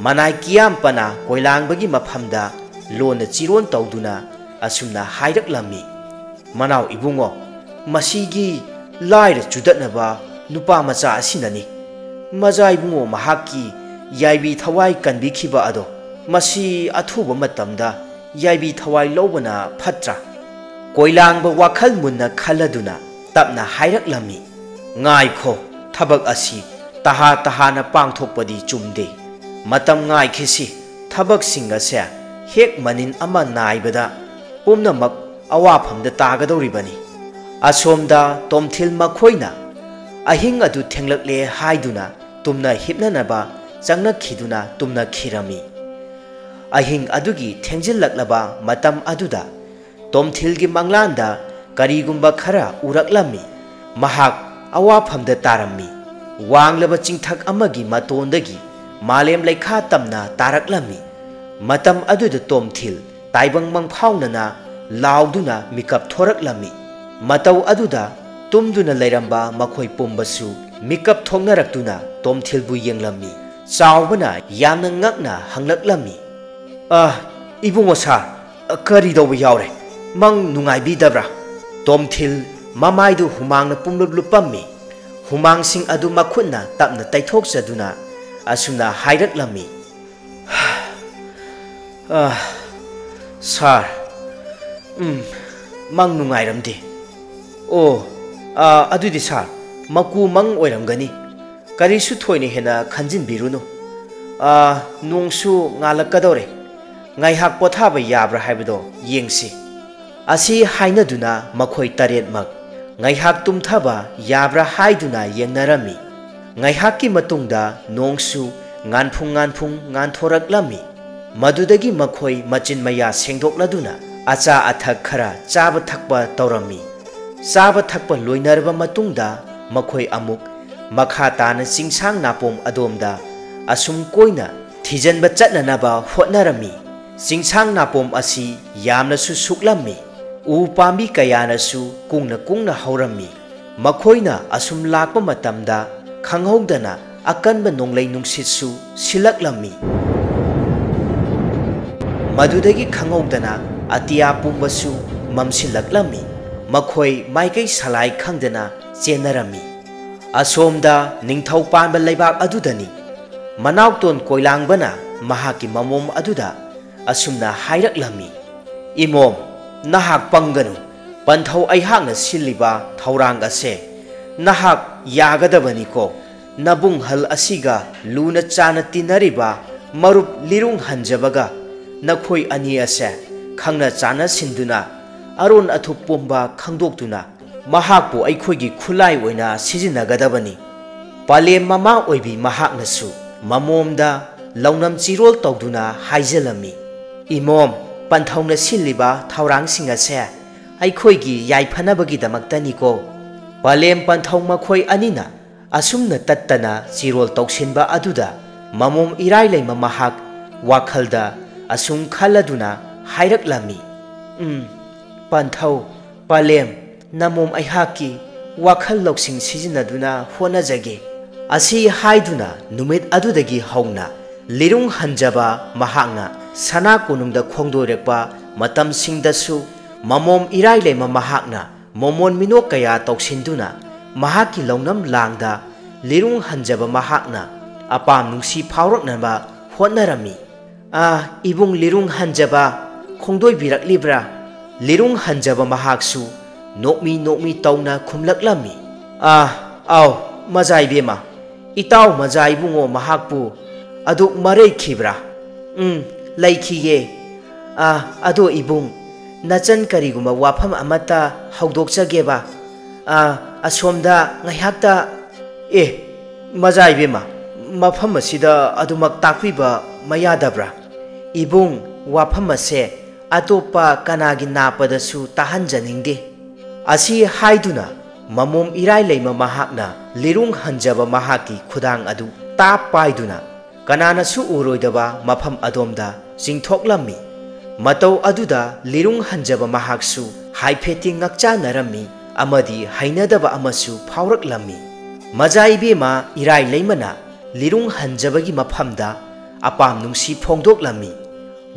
ꯃꯅꯥꯏ ꯀꯤꯌꯥꯝꯄꯅ ꯀꯣꯏꯂꯥꯡꯕꯒꯤ ꯃꯐꯝꯗ ꯂꯣꯟꯅ ꯆꯤꯔꯣꯟ ꯇꯧꯗꯨꯅ ꯑꯁꯨꯝꯅ ꯍꯥꯏꯔꯛꯂꯝꯃꯤ꯫ ꯃꯅꯥꯎ ꯏꯕꯨꯡꯉꯣ, ꯃꯁꯤꯒꯤ ꯂꯥꯏꯔ ꯆꯨꯗꯠꯅꯕ ꯅꯨꯄꯥ ꯃꯆꯥ ꯑꯁꯤꯅꯅꯤ꯫ ꯃꯖꯥ ꯏꯕꯨꯡꯉꯣ ꯃꯍꯥꯛꯀꯤ ꯌꯥꯏꯕꯤ ꯊꯋꯥꯏ ꯀꯟꯕꯤꯈꯤꯕ ꯑꯗꯣ, ꯃꯁꯤ ꯑꯊꯨꯕ ꯃꯇꯝꯗ ꯌꯥꯏꯕꯤ ꯊꯋꯥꯏ ꯂꯧꯕꯅ ꯐꯠꯇ꯭ꯔꯥ? ꯀꯣꯏꯂꯥꯡꯕ ꯋꯥꯈꯜ ꯃꯨꯟꯅ ꯈꯜꯂꯗꯨꯅ ꯇꯞꯅ ꯍꯥꯏꯔꯛꯂꯝꯃꯤ꯫ ꯉꯥꯏꯈꯣ, ꯊꯕꯛ ꯑꯁꯤ ꯇꯍꯥ ꯇꯍꯥꯅ ꯄꯥꯡꯊꯣꯛꯄꯗꯤ ꯆꯨꯝꯗꯦ꯫ ꯃꯇꯝ ꯉꯥꯏꯈꯤꯁꯤ꯫ ꯊꯕꯛꯁꯤꯡ ꯑꯁꯦ ꯍꯦꯛ ꯃꯅꯤꯟ ꯑꯃ ꯅꯥꯏꯕꯗ ꯄꯨꯝꯅꯃꯛ ꯑꯋꯥꯐꯝꯗ ꯇꯥꯒꯗꯧꯔꯤꯕꯅꯤ꯫ ꯑꯁꯣꯝꯗ ꯇꯣꯝꯊꯤꯜ ꯃꯈꯣꯏꯅ ꯑꯍꯤꯡ ꯑꯗꯨ ꯊꯦꯡꯂꯛꯂꯦ ꯍꯥꯏꯗꯨꯅ ꯇꯨꯝꯅ ꯍꯤꯞꯅꯅꯕ ꯆꯪꯅꯈꯤꯗꯨꯅ ꯇꯨꯝꯅꯈꯤꯔꯝꯃꯤ꯫ ꯑꯍꯤꯡ ꯑꯗꯨꯒꯤ ꯊꯦꯡꯖꯤꯜꯂꯛꯂꯕ ꯃꯇꯝ ꯑꯗꯨꯗ ꯇꯣꯝꯊꯤꯜꯒꯤ ꯃꯪꯂꯥꯟꯗ ꯀꯔꯤꯒꯨꯝꯕ ꯈꯔ ꯎꯔꯛꯂꯝꯃꯤ꯫ ꯃꯍꯥꯛ ꯑꯋꯥꯐꯝꯗ ꯇꯥꯔꯝꯃꯤ ꯋꯥꯡꯂꯕ ꯆꯤꯡꯊꯛ ꯑꯃꯒꯤ ꯃꯇꯣꯟꯗꯒꯤ ꯃꯥꯂꯦꯝ ꯂꯩꯈꯥ ꯇꯝꯅ ꯇꯥꯔꯛꯂꯝꯃꯤ ꯃꯇꯝ ꯑꯗꯨꯗ ꯇꯣꯝꯊꯤꯜ ꯇꯥꯏꯕꯪ ꯃꯪꯐꯥꯎꯅꯅ ꯂꯥꯎꯗꯨꯅ ꯃꯤꯀꯞ ꯊꯣꯔꯛꯂꯝꯃꯤ ꯃꯇꯧ ꯑꯗꯨꯗ ꯇꯨꯝꯗꯨꯅ ꯂꯩꯔꯝꯕ ꯃꯈꯣꯏ ꯄꯨꯝꯕꯁꯨ ꯃꯤꯀꯞ ꯊꯣꯛꯅꯔꯛꯇꯨꯅ ꯇꯣꯝꯊꯤꯜꯕꯨ ꯌꯦꯡꯂꯝꯃꯤ ꯆꯥꯎꯕꯅ ꯌꯥꯝꯅ ꯉꯛꯅ ꯍꯪꯂꯛꯂꯝꯃꯤ इबुंगो सा करीदौबा यावरे मंग नुंगाइबिदब्रा तोमथिल ममाइदु हुमांगना पुंगलुप लुपम्मी हुमांगसिंग अदु मखुतना तपना तैथोकजदुना असुना हाइरक्लम्मी सार मंग नुंगाइरमदे ओ अदुदि सार मकु मंग ओइरमगनी करिसु थोइने हेना खंजिनबिरुनु नोंसु ngalakadore ngaihak pothaba yabra haibedo yengsi asi hainaduna makhoi taretmak ngaihak tumthaba yabra haiduna yengnarami ngaihakki matungda nongsu nganphung nganthораklami madudagi makhoi machin maya sengdokladuna acha athak khara chaba thakpa tawrami chaba thakpa loinarba matungda makhoi amuk makha tana singsang napom adomda asum koina thijanba chatnanaba hotnarami singsang napom asi yamnasu suklammi u pambi kayanasu kungna haurammi makhoina asum lakpa matamda khanghaudana akanba nonglei nungsitsu silaklammi madudagi khanghaudana atiya pumbasu mamsilaklammi makhoi maikai salai khangdana chenarami asomda ningthau panba leibak adudani manauton koilangbana mahaki mamom aduda asumna hairaklammi imom nahak panganu panthau aihakna siliba thaurang ase nahak yagadabani ko nabung hal asiga luna chana tinariba marup lirung hanjabaga nakhoi ani ase khangna chana sinduna aron athup pomba khangdoktuna mahakpu aikhoigi khulai oina sijinagadabani palem mama oibi mahaknasu mamomda launam chirol tawduna haijalami imom panthauna siliba thaurang singase aikhoigi yaiphanabagi damaktani ko palem panthau makhoi anina asumna tattana chirol tawsinba aduda mamom irai leima mahak wakhalda asum khaladuna hairaklami panthau palem namom aihaki wakhal loksing sijinaduna honajage asi haiduna numit adudagi hauna lirung hanjaba mahakna sana kunungda khongdorekpa matam singdasu mamom irai leima mahakna momon minok kaya tawsinduna mahaki launam langda lirung hanjaba mahakna apam nungsi phawraknaba hotnarami ibung lirung hanjaba khongdoi biraklibra lirung hanjaba mahaksu nokmi tawna khumlaklami aw majai bema itaw majai bungo mahakpu aduk marei khibra laikhiye ado ibung nachan kariguma wafam amata haudokchageba asomda ngaihakta majai bema mafam asida adumak takpiba mayadabra ibung wafam ase atopa kanagi napadasu tahanjaningde asi haiduna mamom irai leima mahakna lirung hanjaba mahaki khudang adu tap paiduna kananasu uroidaba mafam adomda jingthoklammi matau aduda lirung hanjaba mahaksu haifeti ngakcha narami amadi hainadaba amasu phawraklammi majaibema irai leimana lirung hanjabagi mafamda apam nungsi phongdoklammi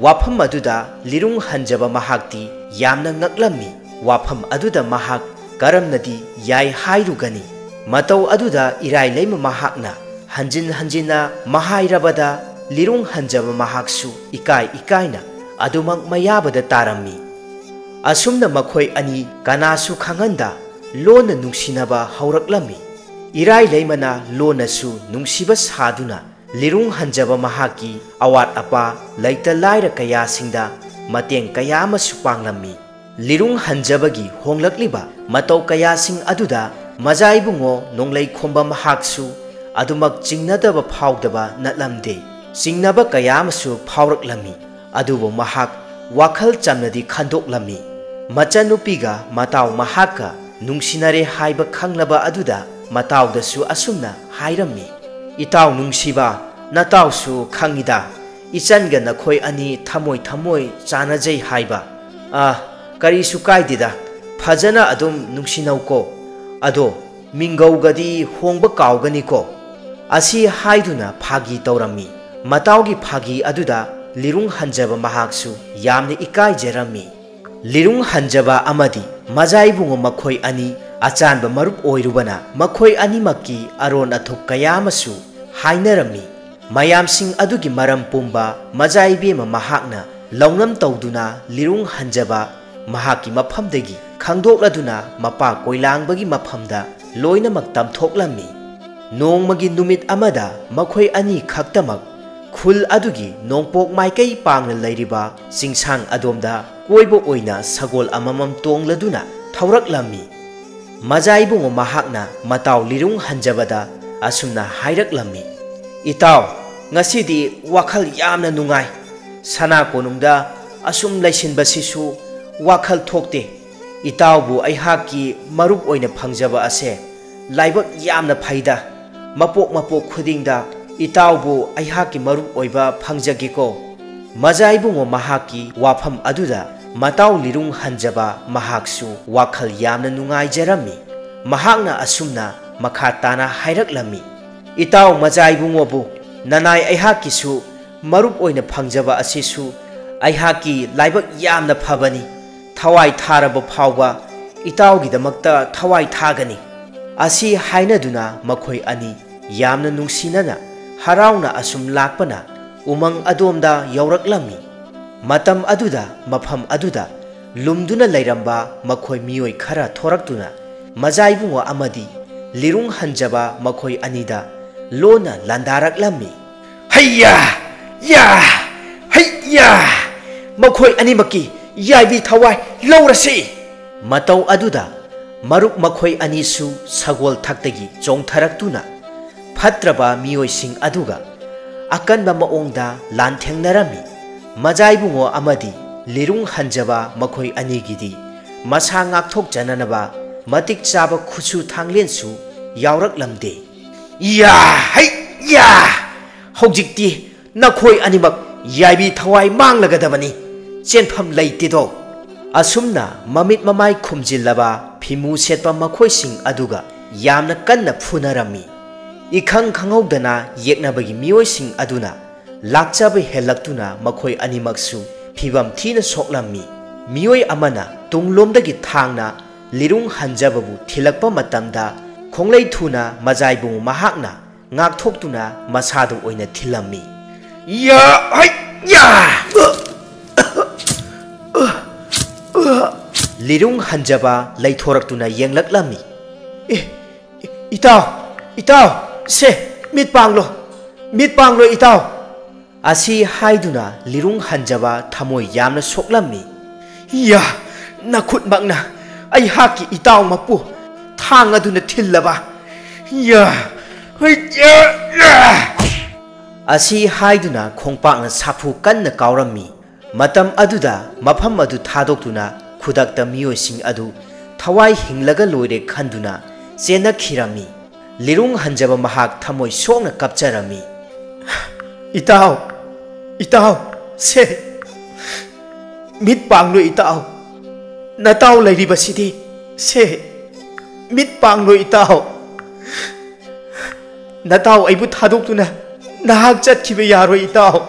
wafam aduda lirung hanjaba mahakti yamna ngaklammi wafam aduda mahak karamnadi yai hairugani matau aduda irai leima mahakna hanjina mahairabada lirung hanjaba mahaksu ikaina adumak mayabada tarami asumna makhoi ani kanasu khanganda lona nungsinaba hauraklammi irai leimana lonasu nungsiba saduna lirung hanjaba mahaki awat apa laita laira kaya singda mateng kaya masu panglammi lirung hanjabagi honglakliba matau kaya sing aduda majai bungo nonglei khomba mahaksu adumak jingnadaba phawdaba natlamde jingnaba kaya masu phawraklami adubo mahak wakhal chamnadi khandoklami machanupiga mataw mahaka nungsinare haiba khanglaba aduda ꯃꯇꯥꯎꯗꯁꯨ ꯑꯁꯨꯝꯅ ꯍꯥꯏꯔꯝꯃꯤ ꯏꯇꯥꯎ ꯅꯨꯡꯁꯤꯕ ꯅꯇꯥꯎꯁꯨ ꯈꯪꯏꯗ ꯏꯆꯟꯒ ꯅꯈꯣꯏ ꯑꯅꯤ ꯊꯃꯣꯏ ꯊꯃꯣꯏ ꯆꯥꯟꯅꯖꯩ ꯍꯥꯏꯕ ꯀꯔꯤꯁꯨ ꯀꯥꯏꯗꯦꯗ ꯐꯖꯅ ꯑꯗꯨꯝ ꯅꯨꯡꯁꯤꯅꯧꯀꯣ ꯑꯗꯣ ꯃꯤꯡꯒꯧꯒꯗꯤ ꯍꯣꯡꯕ ꯀꯥꯎꯒꯅꯤꯀꯣ ꯑꯁꯤ ꯍꯥꯏꯗꯨꯅ ꯐꯥꯒꯤ ꯇꯧꯔꯝꯃꯤ ꯃꯇꯥꯎꯒꯤ ꯐꯥꯒꯤ ꯑꯗꯨꯗ ꯂꯤꯔꯨꯡ ꯍꯟꯖꯕ ꯃꯍꯥꯛꯁꯨ ꯌꯥꯝꯅ ꯏꯀꯥꯏꯖꯔꯝꯃꯤ ꯂꯤꯔꯨꯡ ꯍꯟꯖꯕ ꯑꯃꯗꯤ ꯃꯖꯥꯏꯕꯨꯡꯉꯣ ꯃꯈꯣꯏ ꯑꯅꯤ ꯑꯆꯥꯟꯕ ꯃꯔꯨꯞ ꯑꯣꯏꯔꯨꯕꯅ ꯃꯈꯣꯏ ꯑꯅꯤꯃꯛꯀꯤ ꯑꯔꯣꯟ ꯑꯊꯨꯞ ꯀꯌꯥ ꯑꯃꯁꯨ ꯍꯥꯏꯅꯔꯝꯃꯤ ꯃꯌꯥꯝꯁꯤꯡ ꯑꯗꯨꯒꯤ ꯃꯔꯝ ꯄꯨꯝꯕ ꯃꯖꯥꯏꯕꯦꯝꯃ ꯃꯍꯥꯛꯅ ꯂꯧꯅꯝ ꯇꯧꯗꯨꯅ ꯂꯤꯔꯨꯡ ꯍꯟꯖꯕ ꯃꯍꯥꯛꯀꯤ ꯃꯐꯝꯗꯒꯤ ꯈꯪꯗꯣꯛꯂꯗꯨꯅ ꯃꯄꯥ ꯀꯣꯏꯂꯥꯡꯕꯒꯤ ꯃꯐꯝꯗ ꯂꯣꯏꯅꯃꯛ ꯇꯝꯊꯣꯛꯂꯝꯃꯤ ꯅꯣꯡꯃꯒꯤ ꯅꯨꯃꯤꯠ ꯑꯃꯗ ꯃꯈꯣꯏ ꯑꯅꯤ ꯈꯛꯇꯃꯛ ꯈꯨꯜ ꯑꯗꯨꯒꯤ ꯅꯣꯡꯄꯣꯛ ꯃꯥꯏꯀꯩ ꯄꯥꯡꯅ ꯂꯩꯔꯤꯕ ꯆꯤꯡꯁꯥꯡ ꯑꯗꯣꯝꯗ ꯀꯣꯏꯕ ꯑꯣꯏꯅ ꯁꯒꯣꯜ ꯑꯃꯃꯝ ꯇꯣꯡꯂꯗꯨꯅ ꯊꯧꯔꯛꯂꯝꯃꯤ ꯃꯖꯥꯏꯕꯨꯡꯉꯣ ꯃꯍꯥꯛꯅ ꯃꯇꯥꯎ ꯂꯤꯔꯨꯡ ꯍꯟꯖꯕꯗ ꯑꯁꯨꯝꯅ ꯍꯥꯏꯔꯛꯂꯝꯃꯤ ꯏꯇꯥꯎ ꯉꯁꯤꯗꯤ ꯋꯥꯈꯜ ꯌꯥꯝꯅ ꯅꯨꯡꯉꯥꯏ ꯁꯅꯥ ꯀꯣꯅꯨꯡꯗ ꯑꯁꯨꯝ ꯂꯩꯁꯤꯟꯕꯁꯤꯁꯨ ꯋꯥꯈꯜ ꯊꯣꯛꯇꯦ ꯏꯇꯥꯎꯕꯨ ꯑꯩꯍꯥꯛꯀꯤ ꯃꯔꯨꯞ ꯑꯣꯏꯅ ꯐꯪꯖꯕ ꯑꯁꯦ ꯂꯥꯏꯕꯛ ꯌꯥꯝꯅ ꯐꯩꯗ ꯃꯄꯣꯛ ꯃꯄꯣꯛ ꯈꯨꯗꯤꯡꯗ ꯏꯇꯥꯎꯕꯨ ꯑꯩꯍꯥꯛꯀꯤ ꯃꯔꯨꯞ ꯑꯣꯏꯕ ꯐꯪꯖꯒꯦꯀꯣ ꯃꯖꯥꯏꯕꯨꯡꯉꯣ ꯃꯍꯥꯛꯀꯤ ꯋꯥꯐꯝ ꯑꯗꯨꯗ ꯃꯇꯥꯎ ꯂꯤꯔꯨꯡ ꯍꯟꯖꯕ ꯃꯍꯥꯛꯁꯨ ꯋꯥꯈꯜ ꯌꯥꯝꯅ ꯅꯨꯡꯉꯥꯏꯖꯔꯝꯃꯤ ꯃꯍꯥꯛꯅ ꯑꯁꯨꯝꯅ ꯃꯈꯥ ꯇꯥꯅ ꯍꯥꯏꯔꯛꯂꯝꯃꯤ ꯏꯇꯥꯎ ꯃꯖꯥꯏꯕꯨꯡꯉꯣꯕꯨ ꯅꯅꯥꯏ ꯑꯩꯍꯥꯛꯀꯤꯁꯨ ꯃꯔꯨꯞ ꯑꯣꯏꯅ ꯐꯪꯖꯕ ꯑꯁꯤꯁꯨ ꯑꯩꯍꯥꯛꯀꯤ ꯂꯥꯏꯕꯛ ꯌꯥꯝꯅ ꯐꯕꯅꯤ ꯊꯋꯥꯏ ꯊꯥꯔꯕ ꯐꯥꯎꯕ ꯏꯇꯥꯎꯒꯤꯗꯃꯛꯇ ꯊꯋꯥꯏ ꯊꯥꯒꯅꯤ ꯑꯁꯤ ꯍꯥꯏꯅꯗꯨꯅ ꯃꯈꯣꯏ ꯑꯅꯤ ꯌꯥꯝꯅ ꯅꯨꯡꯁꯤꯅꯅ ꯍꯔꯥꯎꯅ ꯑꯁꯨꯝ ꯂꯥꯛꯄꯅ ꯎꯃꯪ ꯑꯗꯣꯝꯗ ꯌꯧꯔꯛꯂꯝꯃꯤ ꯃꯇꯝ ꯑꯗꯨꯗ ꯃꯐꯝ ꯑꯗꯨꯗ ꯂꯨꯝꯗꯨꯅ ꯂꯩꯔꯝꯕ ꯃꯈꯣꯏ ꯃꯤꯑꯣꯏ ꯈꯔ ꯊꯣꯔꯛꯇꯨꯅ ꯃꯖꯥꯏꯕꯨꯡꯉꯣ ꯑꯃꯗꯤ ꯂꯤꯔꯨꯡ ꯍꯟꯖꯕ ꯃꯈꯣꯏ ꯑꯅꯤꯗ ꯂꯣꯟꯅ ꯂꯥꯟꯗꯥꯔꯛꯂꯝꯃꯤ ꯍꯩꯌꯥ ꯌꯥ ꯍꯩꯌꯥ ꯃꯈꯣꯏ ꯑꯅꯤꯃꯛꯀꯤ ꯌꯥꯏꯕꯤ ꯊꯋꯥꯏ ꯂꯧꯔꯁꯤ ꯃꯇꯧ ꯑꯗꯨꯗ ꯃꯔꯨꯞ ꯃꯈꯣꯏ ꯑꯅꯤꯁꯨ ꯁꯒꯣꯜ ꯊꯛꯇꯒꯤ ꯆꯣꯡꯊꯔꯛꯇꯨꯅ ꯐꯠꯇ꯭ꯔꯕ ꯃꯤꯑꯣꯏꯁꯤꯡ ꯑꯗꯨꯒ ꯑꯀꯟꯕ ꯃꯑꯣꯡꯗ ꯂꯥꯟꯊꯦꯡꯅꯔꯝꯃꯤ ꯃꯖꯥꯏꯕꯨꯡꯉꯣ ꯑꯃꯗꯤ ꯂꯤꯔꯨꯡ ꯍꯟꯖꯕ ꯃꯈꯣꯏ ꯑꯅꯤꯒꯤꯗꯤ ꯃꯁꯥ ꯉꯥꯛꯊꯣꯛꯆꯅꯅꯕ ꯃꯇꯤꯛ ꯆꯥꯕ ꯈꯨꯠꯁꯨ ꯊꯥꯡꯂꯦꯟꯁꯨ ꯌꯥꯎꯔꯛꯂꯝꯗꯦ ꯌꯥ ꯍꯩ ꯌꯥ ꯍꯧꯖꯤꯛꯇꯤ ꯅꯈꯣꯏ ꯑꯅꯤꯃꯛ ꯌꯥꯏꯕꯤ ꯊꯋꯥꯏ ꯃꯥꯡꯂꯒꯗꯕꯅꯤ ꯆꯦꯟꯐꯝ ꯂꯩꯇꯦꯗꯣ ꯑꯁꯨꯝꯅ ꯃꯃꯤꯠ ꯃꯃꯥꯏ ꯈꯨꯝꯖꯤꯜꯂꯕ ꯐꯤꯃꯨ ꯁꯦꯠꯄ ꯃꯈꯣꯏꯁꯤꯡ ꯑꯗꯨꯒ ꯌꯥꯝꯅ ꯀꯟꯅ ꯐꯨꯅꯔꯝꯃꯤ 이캉 ꯈꯪꯍꯧꯗꯅ ꯌꯦꯛꯅꯕꯒꯤ ꯃꯤꯑꯣꯏꯁꯤꯡ ꯑꯗꯨꯅ ꯂꯥꯛꯆꯕ ꯍꯦꯜꯂꯛꯇꯨꯅ ꯃꯈꯣꯏ ꯑꯅꯤꯃꯛꯁꯨ ꯐꯤꯕꯝ ꯊꯤꯅ ꯁꯣꯛꯂꯝꯃꯤ ꯃꯤꯑꯣꯏ ꯑꯃꯅ ꯇꯨꯡꯂꯣꯝꯗꯒꯤ ꯊꯥꯡꯅ ꯂꯤꯔꯨꯡ ꯍꯟꯖꯕꯕꯨ ꯊꯤꯜꯂꯛꯄ ꯃꯇꯝꯗ ꯈꯣꯡꯂꯩ ꯊꯨꯅ ꯃꯖꯥꯏꯕꯨꯡꯉꯣ ꯃꯍꯥꯛꯅ ꯉꯥꯛꯊꯣꯛꯇꯨꯅ ꯃꯁꯥꯗ ꯑꯣꯏꯅ ꯊꯤꯜꯂꯝꯃꯤ ꯌꯥ ꯍꯩ ꯌꯥ ꯂꯤꯔꯨꯡ ꯍꯟꯖꯕ ꯂꯩꯊꯣꯔꯛꯇꯨꯅ ꯌꯦꯡꯂꯛꯂꯝꯃꯤ ꯏꯇꯥꯎ ꯏꯇꯥꯎ ꯁꯦ ꯃꯤꯠ ꯄꯥꯡꯂꯣ ꯏꯇꯥꯎ ꯑꯁꯤ ꯍꯥꯏꯗꯨꯅ ꯂꯤꯔꯨꯡ ꯍꯟꯖꯕ ꯊꯃꯣꯏ ꯌꯥꯝꯅ ꯁꯣꯛꯂꯝꯃꯤ ꯌꯥ ꯅꯈꯨꯠꯃꯛꯅ ꯑꯩꯍꯥꯛꯀꯤ ꯏꯇꯥꯎ ꯃꯄꯨ ꯊꯥꯡ ꯑꯗꯨꯅ ꯊꯤꯜꯂꯕ ꯌꯥ ꯑꯁꯤ ꯍꯥꯏꯗꯨꯅ ꯈꯣꯡꯄꯥꯛꯅ ꯁꯥꯐꯨ ꯀꯟꯅ ꯀꯥꯎꯔꯝꯃꯤ ꯃꯇꯝ ꯑꯗꯨꯗ ꯃꯐꯝ ꯑꯗꯨ ꯊꯥꯗꯣꯛꯇꯨꯅ ꯈꯨꯗꯛꯇ ꯃꯤꯑꯣꯏꯁꯤꯡ ꯑꯗꯨ ꯊꯋꯥꯏ ꯍꯤꯡꯂꯒ ꯂꯣꯏꯔꯦ ꯈꯟꯗꯨꯅ ꯆꯦꯟꯅꯈꯤꯔꯝꯃꯤ ꯂꯤꯔꯨꯡ ꯍꯟꯖꯕ ꯃꯍꯥꯛ ꯊꯃꯣꯏ ꯁꯣꯛꯅ ꯀꯞꯆꯔꯝꯃꯤ ꯏꯇꯥꯎ ꯁꯦ ꯃꯤꯠ ꯄꯥꯡꯂꯣ ꯏꯇꯥꯎ ꯅꯇꯥꯎ ꯂꯩꯔꯤꯕꯁꯤꯗꯤ ꯁꯦ ꯃꯤꯠ ꯄꯥꯡꯂꯣ ꯏꯇꯥꯎ ꯅꯇꯥꯎ ꯑꯩꯕꯨ ꯊꯥꯗꯣꯛꯇꯨꯅ ꯅꯍꯥꯛ ꯆꯠꯈꯤꯕ ꯌꯥꯔꯣꯏ ꯏꯇꯥꯎ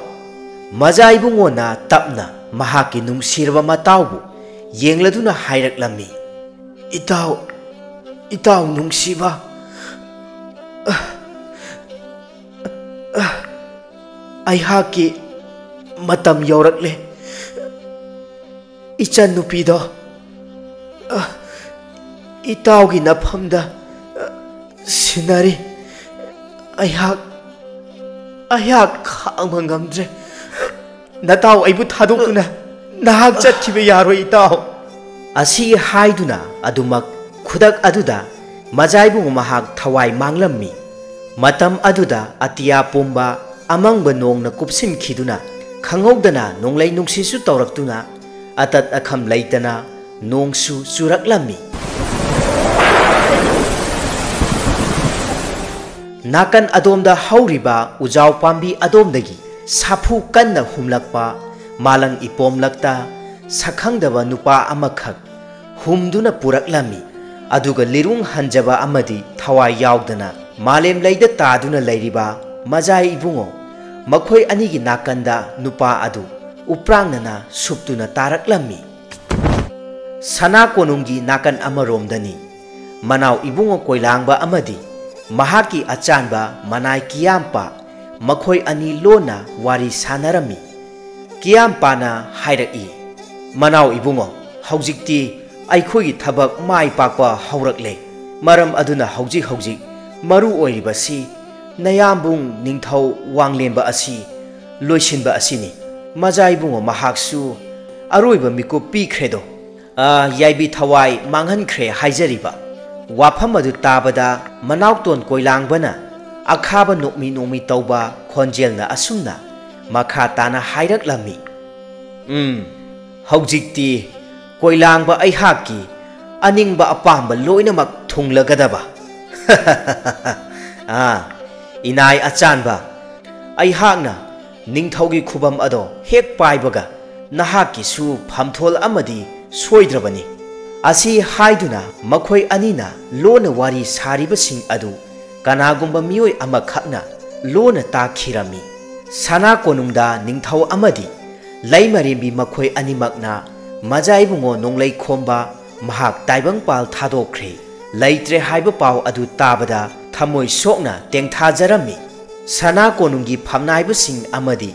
ꯃꯖꯥꯏꯕꯨꯡꯉꯣꯅ ꯇꯞꯅ ꯃꯍꯥꯛꯀꯤ ꯅꯨꯡꯁꯤꯔꯕ ꯃꯇꯥꯎꯕꯨ ꯌꯦꯡꯂꯗꯨꯅ ꯍꯥꯏꯔꯛꯂꯝꯃꯤ ꯏꯇꯥꯎ ꯅꯨꯡꯁꯤꯕ ꯑꯩꯍꯥꯛꯀꯤ ꯃꯇꯝ ꯌꯧꯔꯛꯂꯦ ꯏꯆꯟ ꯅꯨꯄꯤꯗꯣ ꯏꯇꯥꯎꯒꯤ ꯅꯐꯝꯗ ꯁꯤꯟꯅꯔꯤ ꯑꯩꯍꯥꯛ ꯈꯥꯡꯕ ꯉꯝꯗ꯭ꯔꯦ ꯅꯇꯥꯎ ꯑꯩꯕꯨ ꯊꯥꯗꯣꯛꯇꯨꯅ ꯅꯍꯥꯛ ꯆꯠꯈꯤꯕ ꯌꯥꯔꯣꯏ ꯏꯇꯥꯎ ꯑꯁꯤ ꯍꯥꯏꯗꯨꯅ ꯑꯗꯨꯃꯛ ꯈꯨꯗꯛ ꯑꯗꯨꯗ ꯃꯖꯥꯏꯕꯨꯡꯉꯣ ꯃꯍꯥꯛ ꯊꯋꯥꯏ ꯃꯥꯡꯂꯝꯃꯤ ꯃꯇꯝ ꯑꯗꯨꯗ ꯑꯇꯤꯌꯥ ꯄꯨꯝꯕ ꯑꯃꯪꯕ ꯅꯣꯡꯅ ꯀꯨꯞꯁꯤꯟꯈꯤꯗꯨꯅ ꯈꯪꯍꯧꯗꯅ ꯅꯣꯡꯂꯩ ꯅꯨꯡꯁꯤꯠꯁꯨ ꯇꯧꯔꯛꯇꯨꯅ ꯑꯇꯠ ꯑꯈꯝ ꯂꯩꯇꯅ ꯅꯣꯡꯁꯨ ꯆꯨꯔꯛꯂꯝꯃꯤ नाकन अदोमदा हौरिबा उजाव पाम्बी अदोमदगी साफु कन्ना हुमलकपा मालंग इपोमलकता सखंगदबा नुपा अमखक हुमदुना पुरकलमी अदुगा लिरुंग हंजबा अमदी थवाई यावदना मालेम लैदा तादुना लैरिबा मजाई इबुंगो मखोय अनिगी नाकंदा नुपा अदु उप्रांगना सुप्तुना तारकलमी सना कोनुंगी नाकन अमरोमदनी मनाव इबुंगो कोइलांगबा अमदी महाकी अचानबा मनाय कियामपा मखोय अनी लोना वारी सानरमी कियामपाना हायरई मनाव इबुंगो हौजिक्ति अखोई थबक माय पाकवा हौरकले मरम अदुना हौजिक हौजिक मरु ओइरिबसी नयामबुंग निंगथौ वांगलेंबा असि लोइसिनबा असिनी मजाइबुंगो महाक्सु अरोइबा मिको पीख्रेदो याइबी थवाई मांगहनख्रे हाइजरिबा वाफम अदु ताबदा मनावतोन कोइलांगबना अखाबा नोकमी नोमी तौबा खोंजेलना असुमना मखा ताना हाइरकलमी हौजिक्ति कोइलांगबा अइहाकी अनिंगबा अपांबा लोइनमक थुंगलगदबा इनाय अचानबा अइहाकना निंगथौगी खुबम अदो हेक पाइबगा नहाकीसु फमथोल अमदी सोइद्रबनी असी हाइदुना मखोय अनिना लोन वारी सारिबसिंग अदु कनागुंबा मियोय अमखकना लोन ताखिरमी सना कोनुंगदा निंगथौ अमदी लैमरेंबी मखोय अनिमकना मजाइबुंगो नोंगलै खोंबा महाक ताइबंग पाल थादोख्रे लैत्रे हाइबा पाव अदु ताबदा थमोय सोकना तेंथाजरमी सना कोनुंगी फमनाइबसिंग अमदी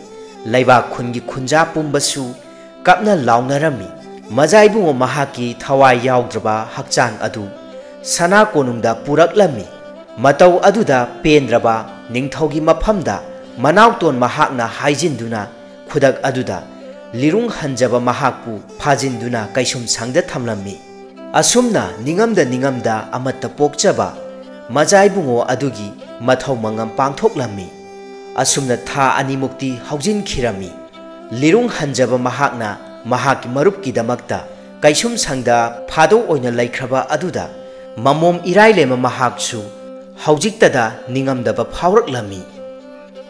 लैबा खुनगी खुंजा पुंबसु कपना लाउनरमी मजाइबुंगो महाकी थवाई यावद्रबा हक्चांग अदु सना कोनुंगदा पुरकलमी मतौ अदुदा पेंद्रबा निंगथौगी मफमदा मनावतोन महाकना हाइजिनदुना खुदक अदुदा लिरुंग हंजबा महाकपु फाजिनदुना कैसुम संगदा थमलमी असुमना निंगमदा अमत्ता पोकचबा मजाइबुंगो अदुगी मथौ मंगम पांथोकलमी असुमना था अनिमुक्ति हौजिनखिरमी लिरुंग हंजबा महाकना महाकी मरुपकी दमक्ता कैसुम संगदा फादो ओइना लैख्रबा अदुदा ममोम इराइलेमा महाकसु हौजिक्तदा निंगमदबा फावरकलमी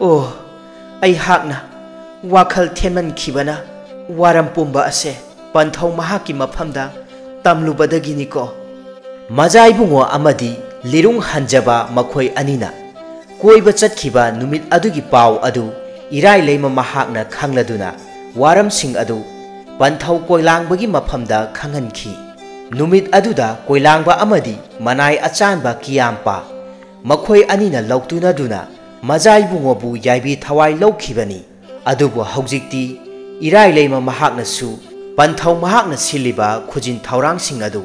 ओ अइहाकना वाखल थेमनखिबना वारम पुंबा असे पंथौ महाकी मफमदा तमलुबदगिनिको मजाइबुंगो अमदी लिरुंग हंजबा मखोय अनिना कोइबा चतखिबा नुमित अदुगी पाव अदु इराइलेमा महाकना खंगलदुना वारमसिंग अदु पंथौ कोइलांगबगी मफमदा खंगनखि नुमित अदुदा कोइलांगबा अमदी मनाय अचानबा कियामपा मखोय अनिना लौतुनदुना मजाइबुंगोबु याइबी थवाई लौखिबनी अदुबु हौजिक्ति इराइलेमा महाकनसु पंथौ महाकना सिलिबा खुजिन थौरांगसिंग अदु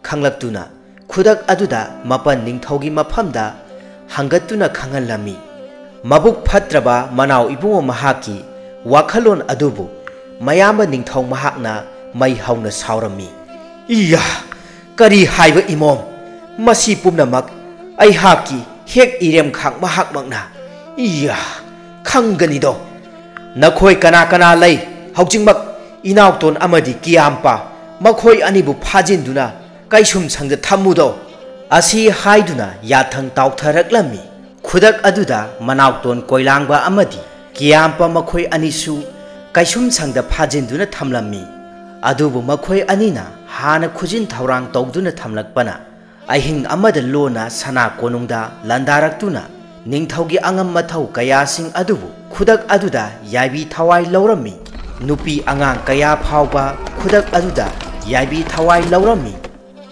खंगलक्तुना खुदक अदुदा मपन निंगथौगी मफमदा हंगतुना खंगलमी मबुक फत्रबा मनाव इबुंगो महाकी वाखलोन अदुबु मयामा निंगथौ महाकना मै हौना सावरमी इया करी हाइबा इमोम मसी पुमनमक अइहाकी हेक इरेम खाक महाकमकना इया खंगनिदो नखोय कना कना लೈ हौजिंगमक इनावतोन अमदी कियामपा मखोय अनिबु फाजिनदुना कैसुम संगदा थम्मुदो असी हाइदुना याथंग ताउथरकलमी खुदक अदुदा मनावतोन कोइलांगबा अमदी कियामपा मखोय अनिसु कैसुम संगदा फाजिनदुना थमलमी अदुबु मखोय अनिना हाना खुजिन थौरांग तौदुना थमलकपना अहिंग अमदा लोना सना कोनुंगदा लंदारक्तुना निंगथौगी अंगम मथौ कयासिंग अदुबु खुदक अदुदा याइबी थवाई लौरमी नुपी अंगांग कया फावबा खुदक अदुदा याइबी थवाई लौरमी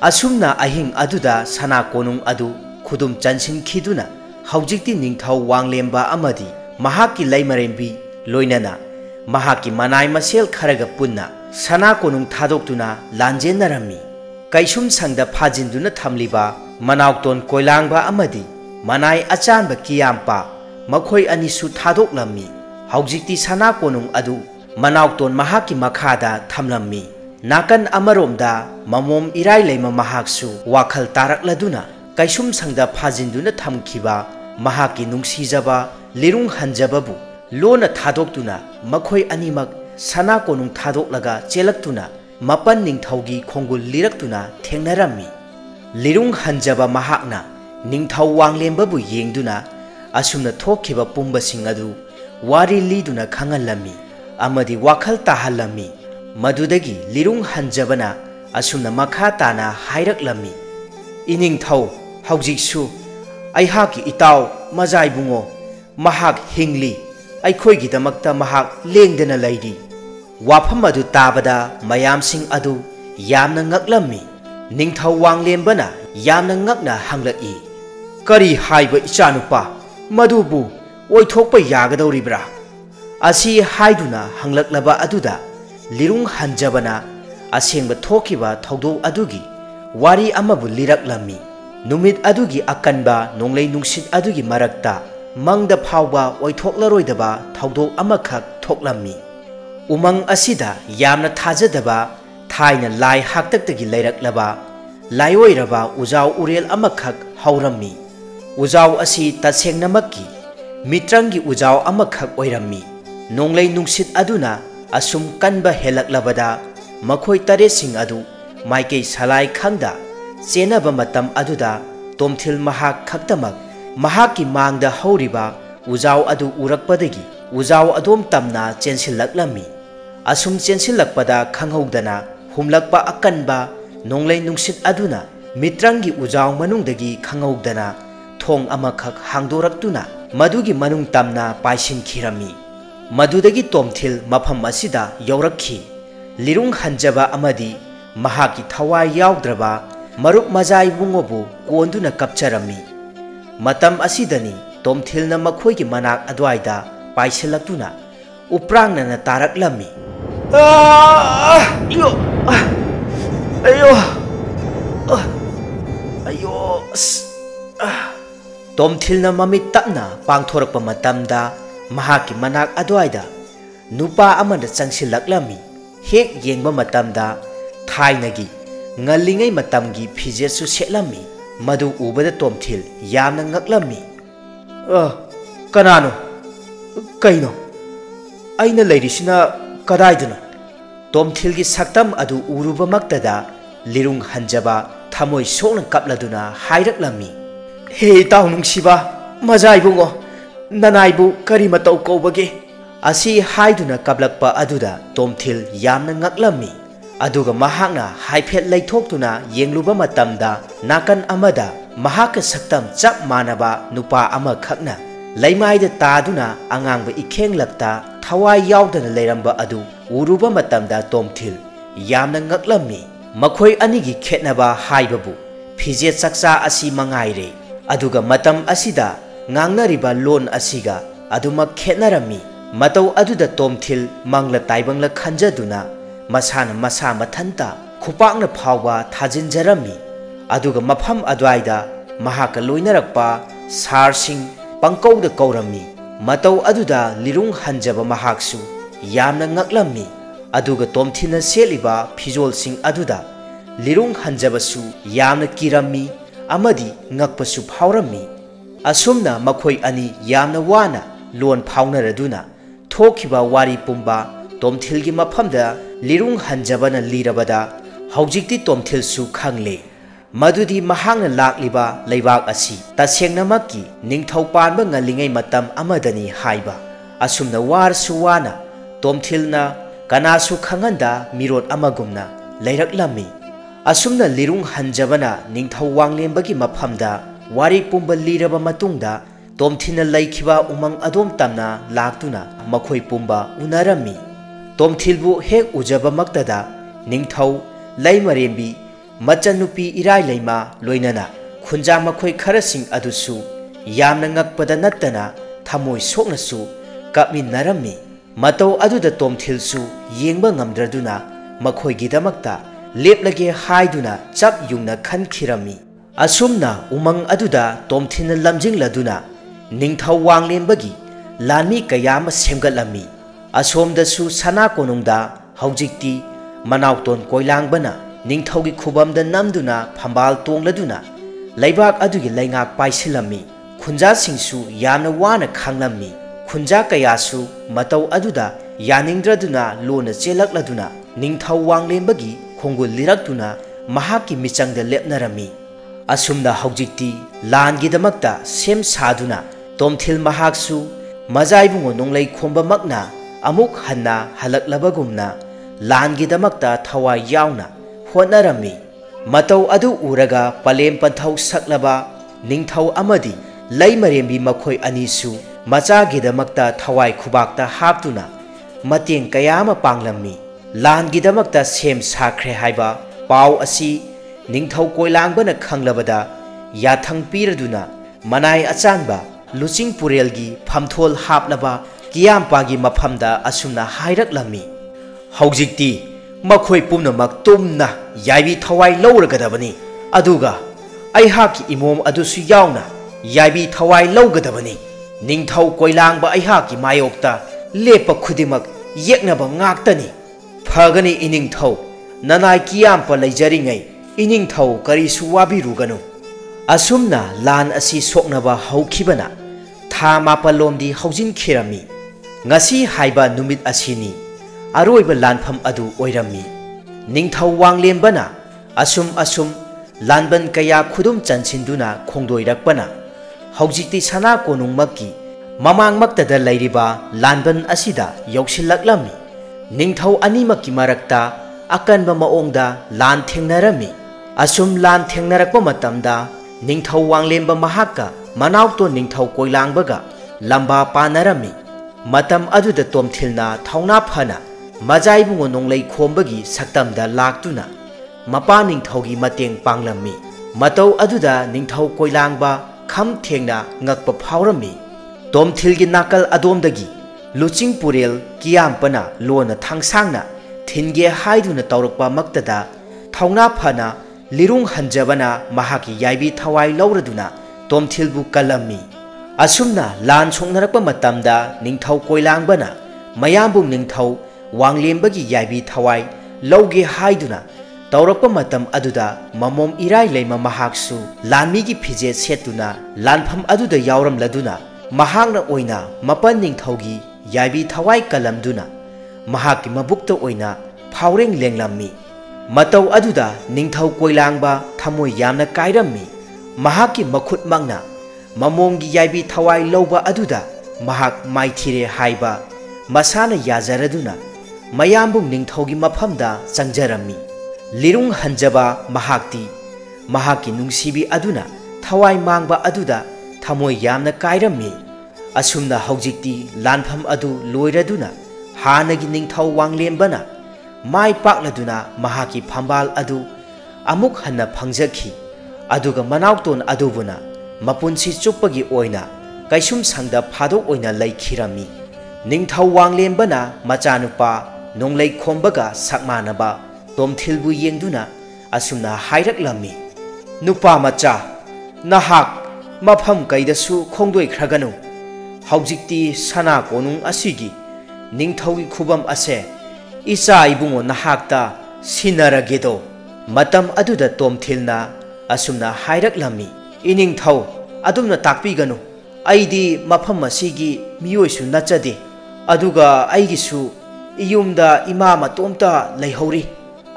असुमना अहिंग अदुदा सना कोनुंग अदु खुदुम चनसिनखिदुना हौजिक्ति निंगथौ वांगलेंबा अमदी महाकी लैमरेंबी लोइनना महाकी मनाय मसेल खरगा पुन्ना सना कोनुंग थादोक्तुना लांजेनरमी कैसुम संगदा फाजिनदुना थमलिबा मनावतोन कोइलांगबा अमदी मनाय अचानबा कियामपा मखोय अनिसु थादोक्लमी हौजिक्ति सना कोनुंग अदु मनावतोन महाकी मखादा थमलमी नाकन अमरोमदा ममोम इराइलेमा महाकसु वाखल तारकलदुना कैसुम संगदा फाजिनदुना थमखिबा महाकी नुंगसिजबा लिरुंग हंजबबु लोना थादोक्तुना मखोय अनिमक सना कोनुंग थादोक्लगा चेलक्तुना मपन निंगथौगी खोंगुल लिरक्तुना थेंगनरमी लिरुंग हंजबा महाकना Ningthou वांगलेंबबु येंगदुना asumna thokhiba pumbasing adu wari liduna khangalami amadi wakhal tahalami madudagi lirung hanjabana asumna makha tana hairaklammi ining thau haujiksu aihaki itaw majai bungo mahak hingli aikhoigi damakta mahak lengdana laidi wafam adu tabada mayamsing adu yamna ngaklammi ningthau wanglembana yamna ngakna hanglaki kari haiba ichanupa madubu oithokpa yagadoribra asi haiduna hanglaklaba aduda lirung hanjabana asengba thokiba thaudo adugi wari amabu liraklammi numit adugi akanba nonglei nungsit adugi marakta mangda phawba oithoklaroidaba thaudo amakhak thoklammi umang asida yamna thajadaba thaina lai haktaktagi leiraklaba laioiraba ujaw urel amakhak haurammi ujaw asi tasengnamakki mitrangi ujaw amakhak oirammi nonglei nungsit aduna asum kanba helaklabada makhoi taresing adu maikei salai khangda chenaba matam aduda tomthil mahak khaktamak mahaki mangda hauriba ujaw adu urakpadagi ujaw adom tamna chensilaklammi asum chensilakpada khanghaudana humlakpa akanba nonglei nungsit aduna mitrangi ujaw manungdagi khanghaudana thong amakhak hangdoraktuna madugi manung tamna paisin khirami madudagi tomthil mafam asida yaurakhi lirung hanjaba amadi mahaki thawai yaudraba marup majai bungobu konduna kapcharami matam asidani tomthilna makhoigi manak adwaida paisilaktuna uprangnana taraklami ayo tomthilna mamit tapna pangthorakpa matamda mahaki manak adwaida nupa amanda changsilaklami hek yengba matamda thainagi ngalingay matamgi phijetsu setlami madu ubada tomthil yamna ngaklammi kanano kaino aina leirisina kadaidana tomthilgi saktam adu uruba maktada lirung hanjaba thamoi sokna kapladuna hairaklammi he taw nungsiba majai bungo nanaibu kari matau kobage asi haiduna kablakpa aduda tomthil yamna ngaklammi aduga mahakna haiphet leithokuna yengluba matamda nakan amada mahaka saktam chap manaba nupa ama khakna leimaida taduna angangba ikhenglakta thawai yaudana leiramba adu uruba matamda tomthil yamna ngaklammi makhoi anigi khetnaba haibabu phijet saksa asi mangaire aduga matam asida ngangnariba lon asiga aduma khetnarami matau aduda tomthil mangla taibangla khanjaduna masana masa mathanta khupakna phawba thajinjarami aduga mafam adwaida mahaka loinarakpa sarsing pangkauda kaurami matau aduda lirung hanjaba mahaksu yamna ngaklammi aduga tomthilna seliba phijolsing aduda lirung hanjabasu yamna kirami amadi ngakpasu phawrami asumna makhoi ani yamna wana lon phawnaraduna thokhiba wari pumba tomthilgi mafamda lirung hanjabana lirabada haujikti tomthilsu khangle madudi mahangna lakliba leibak asi tasengnamakki ningthau panba ngalingay matam amadani haiba asumna warsu wana tomthilna kanasu khanganda mirot amagumna leiraklammi asumna lirung hanjabana ningthau wanglembagi mafamda wari pumba liraba matungda tomthilna leikhiba umang adom tamna laktuna makhoi pumba unarami tomthilbu hek ujaba maktada ningthau leimarembi machanupi irai leima loinana khunja makhoi kharasing adusu yamna ngakpada nattana thamoi soknasu kapminarami matau aduda tomthilsu yengba ngamdraduna makhoi gidamakta leplage haiduna chap yungna khankhirami asumna umang aduda tomthilna lamjingladuna ningthau wanglembagi lanmi kayama semgatlami asomdasu sana konungda haujikti manauton koilangbana ningthaugi khubamda namduna phambal tongladuna leibak adugi leingak paisilami khunja singsu yamna wana khanglammi khunja kayasu matau aduda yaningdraduna lona chelakladuna ningthau wanglembagi khongul liraktuna mahaki michangda lepnarami asumna haujikti langidamakta sem saduna Tomthil mahaksu majaibungo nonglei khombamakna amuk hanna halaklabagumna langidamakta thawai yauna hotnarami matau adu uraga palem panthau saklaba ningthau amadi leimarembi makhoi anisu machagidamakta thawai khubakta haptuna mateng kayama panglammi langidamakta sem sakhre haiba pau asi ningthau koilangbana khanglabada yathang piraduna manai achanba luching purelgi phamthol haplaba kiyampagi maphamda asumna hairaklammi haujikti makhoi pumnamak tumna yaibi thawai lowragadabani aduga aihaki imom adusu yauna yaibi thawai lowgadabani ningthau koilangba aihaki mayokta lepa khudimak yeknaba ngaktani phagani iningthau nanai kiyampa leijaringai iningthau karisu wabiruganu asumna lan asi soknaba haukhibana tha mapalomdi haujin khirami ngasi haiba numit asini aroiba lanpham adu oirami ningthau wanglembana asum lanban kaya khudum chansinduna khongdoirakpana haujikti sana konungmakki mamangmaktada leiriba lanban asida yausillaklami ningthau animakki marakta akanba maongda lan thengnarami asum lan thengnarakpa matamda ningthau wanglemba mahakka manauto ningthau koilangbaga lamba panarami matam aduda Tomthilna thauna phana majaibungo nonglei khombagi saktamda laktuna mapa ningthaugi mateng panglammi matau aduda ningthau koilangba kham thengna ngakpa phawrami Tomthilgi nakal adomdagi luching purel kiyampana lona thangsangna thinge haiduna tawrakpa maktada thauna phana lirung hanjabana mahaki yaibi thawai lowraduna Tomthilbu kalammi asumna lan songnarakpa matamda ningthau koilangbana mayambung ningthau wanglembagi yaibi thawai lowge haiduna tawrakpa matam aduda mamom irai leima mahaksu lanmigi phije setuna lanpham aduda yauramladuna mahakna oina mapan ningthaugi yaibi thawai kalamduna mahaki mabukta oina phawreng lenglammi matau aduda ningthau koilangba thamoi yamna kairammi mahaki makhut mangna mamongi yaibi thawai lowba aduda mahak maithire haiba masana yajaraduna mayambung ningthaugi maphamda changjarammi lirung hanjaba mahakti mahaki nungsibi aduna thawai mangba aduda thamoi yamna kairammi asumna haujikti lanpham adu loiraduna hanagi ningthau wanglembana mai pakladuna mahaki phambal adu amuk hanna phangjakhi aduga manauton adubuna mapunsi chuppagi oina kaisum sangda phadok oina leikhirami ningthau wanglembana machanupa nonglei khombaga sakmanaba Tomthilbu yengduna asumna hairaklammi nupa macha nahak mapham kaidasu khongdoi khraganu haujikti sana konung asigi ningthaugi khubam ase icha ibungo nahakta sinaragedo matam aduda Tomthilna asumna hairaklammi iningthau adumna takpiganu aidi mapham asigi miyoisu nachade aduga aigisu iyumda ima matomta leihori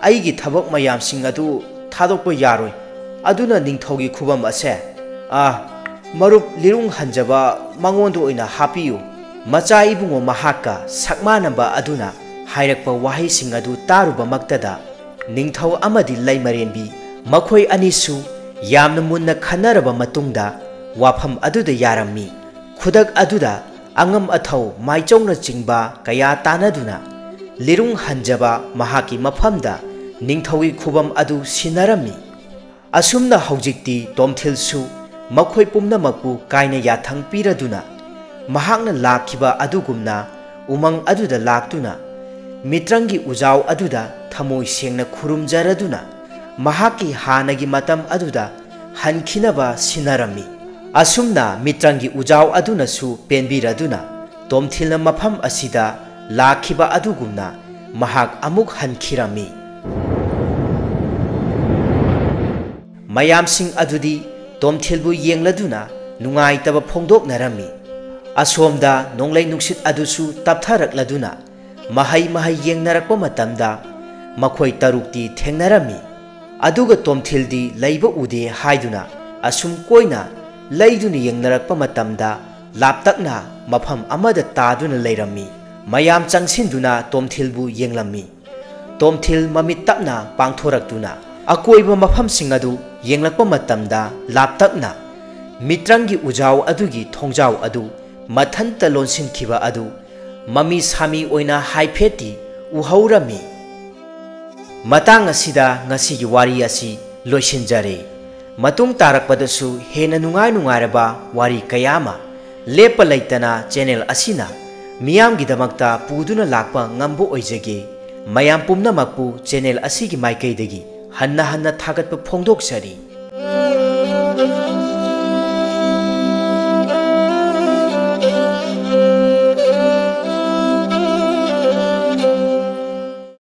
aigi thabak mayamsing adu thadokpa yaroi aduna ningthaugi khubam ase marup lirung hanjaba mangondo oina hapiyu macha ibungo mahakka sakmanamba aduna hairakpa wahaising adu taruba maktada ningthau amadi leimarenbi makhoi anisu yamna munna khanaraba matungda wafam aduda yarammi khudak aduda angam athau maichongna chingba kaya tanaduna lirung hanjaba mahaki maphamda ningthaugi khubam adu sinarami asumna haujikti Tomthilsu makhoi pumnamakpu kaina yathang piraduna mahakna lakhiba adugumna umang aduda laktuna mitrangi ujau aduda thamoi sengna khurumjaraduna mahaki hanagi matam aduda hankhinaba sinarami asumna mitrangi ujau aduna su penbiraduna Tomthilna mapham asida lakhiba adugumna mahak amuk hankhirami mayamsing adudi Tomthilbu yengladuna nungaitaba phongdoknarami asomda nonglei nungsit adusu taptharakladuna mahai yengnarakpa matamda makhoi tarukti thengnarami aduga Tomthildi leiba ude haiduna asum koina leiduna yengnarakpa matamda लापतकना मफम अमदा तादुना लेरम्मी मयाम चंगसिंदुना तोमथिलबु येंगलम्मी तोमथिल ममित तपना पांगथोरक्तुना अकोइबा मफमसिंग अदु येंगलक्पा मतमदा लापतकना मित्रंगी उजाव अदुगी थोंजाव अदु मथंता लोनसिनखिबा अदु mummy सामी ओइना हाइफेटी उहौरमी मतंग असिदा ngasiगी वारी असि लोइसिनजरे मतुंग तारकपदसु हेना नुंगाय नुंगारबा वारी कयामा लेप लैतना channel असिना मियामगी दमक्ता पुदुना Lakpa ngambu ओइजगे मयाम पुमनमकपु channel असिगी माइकैदगी हन्ना हन्ना थागतप फोंदोकसरी।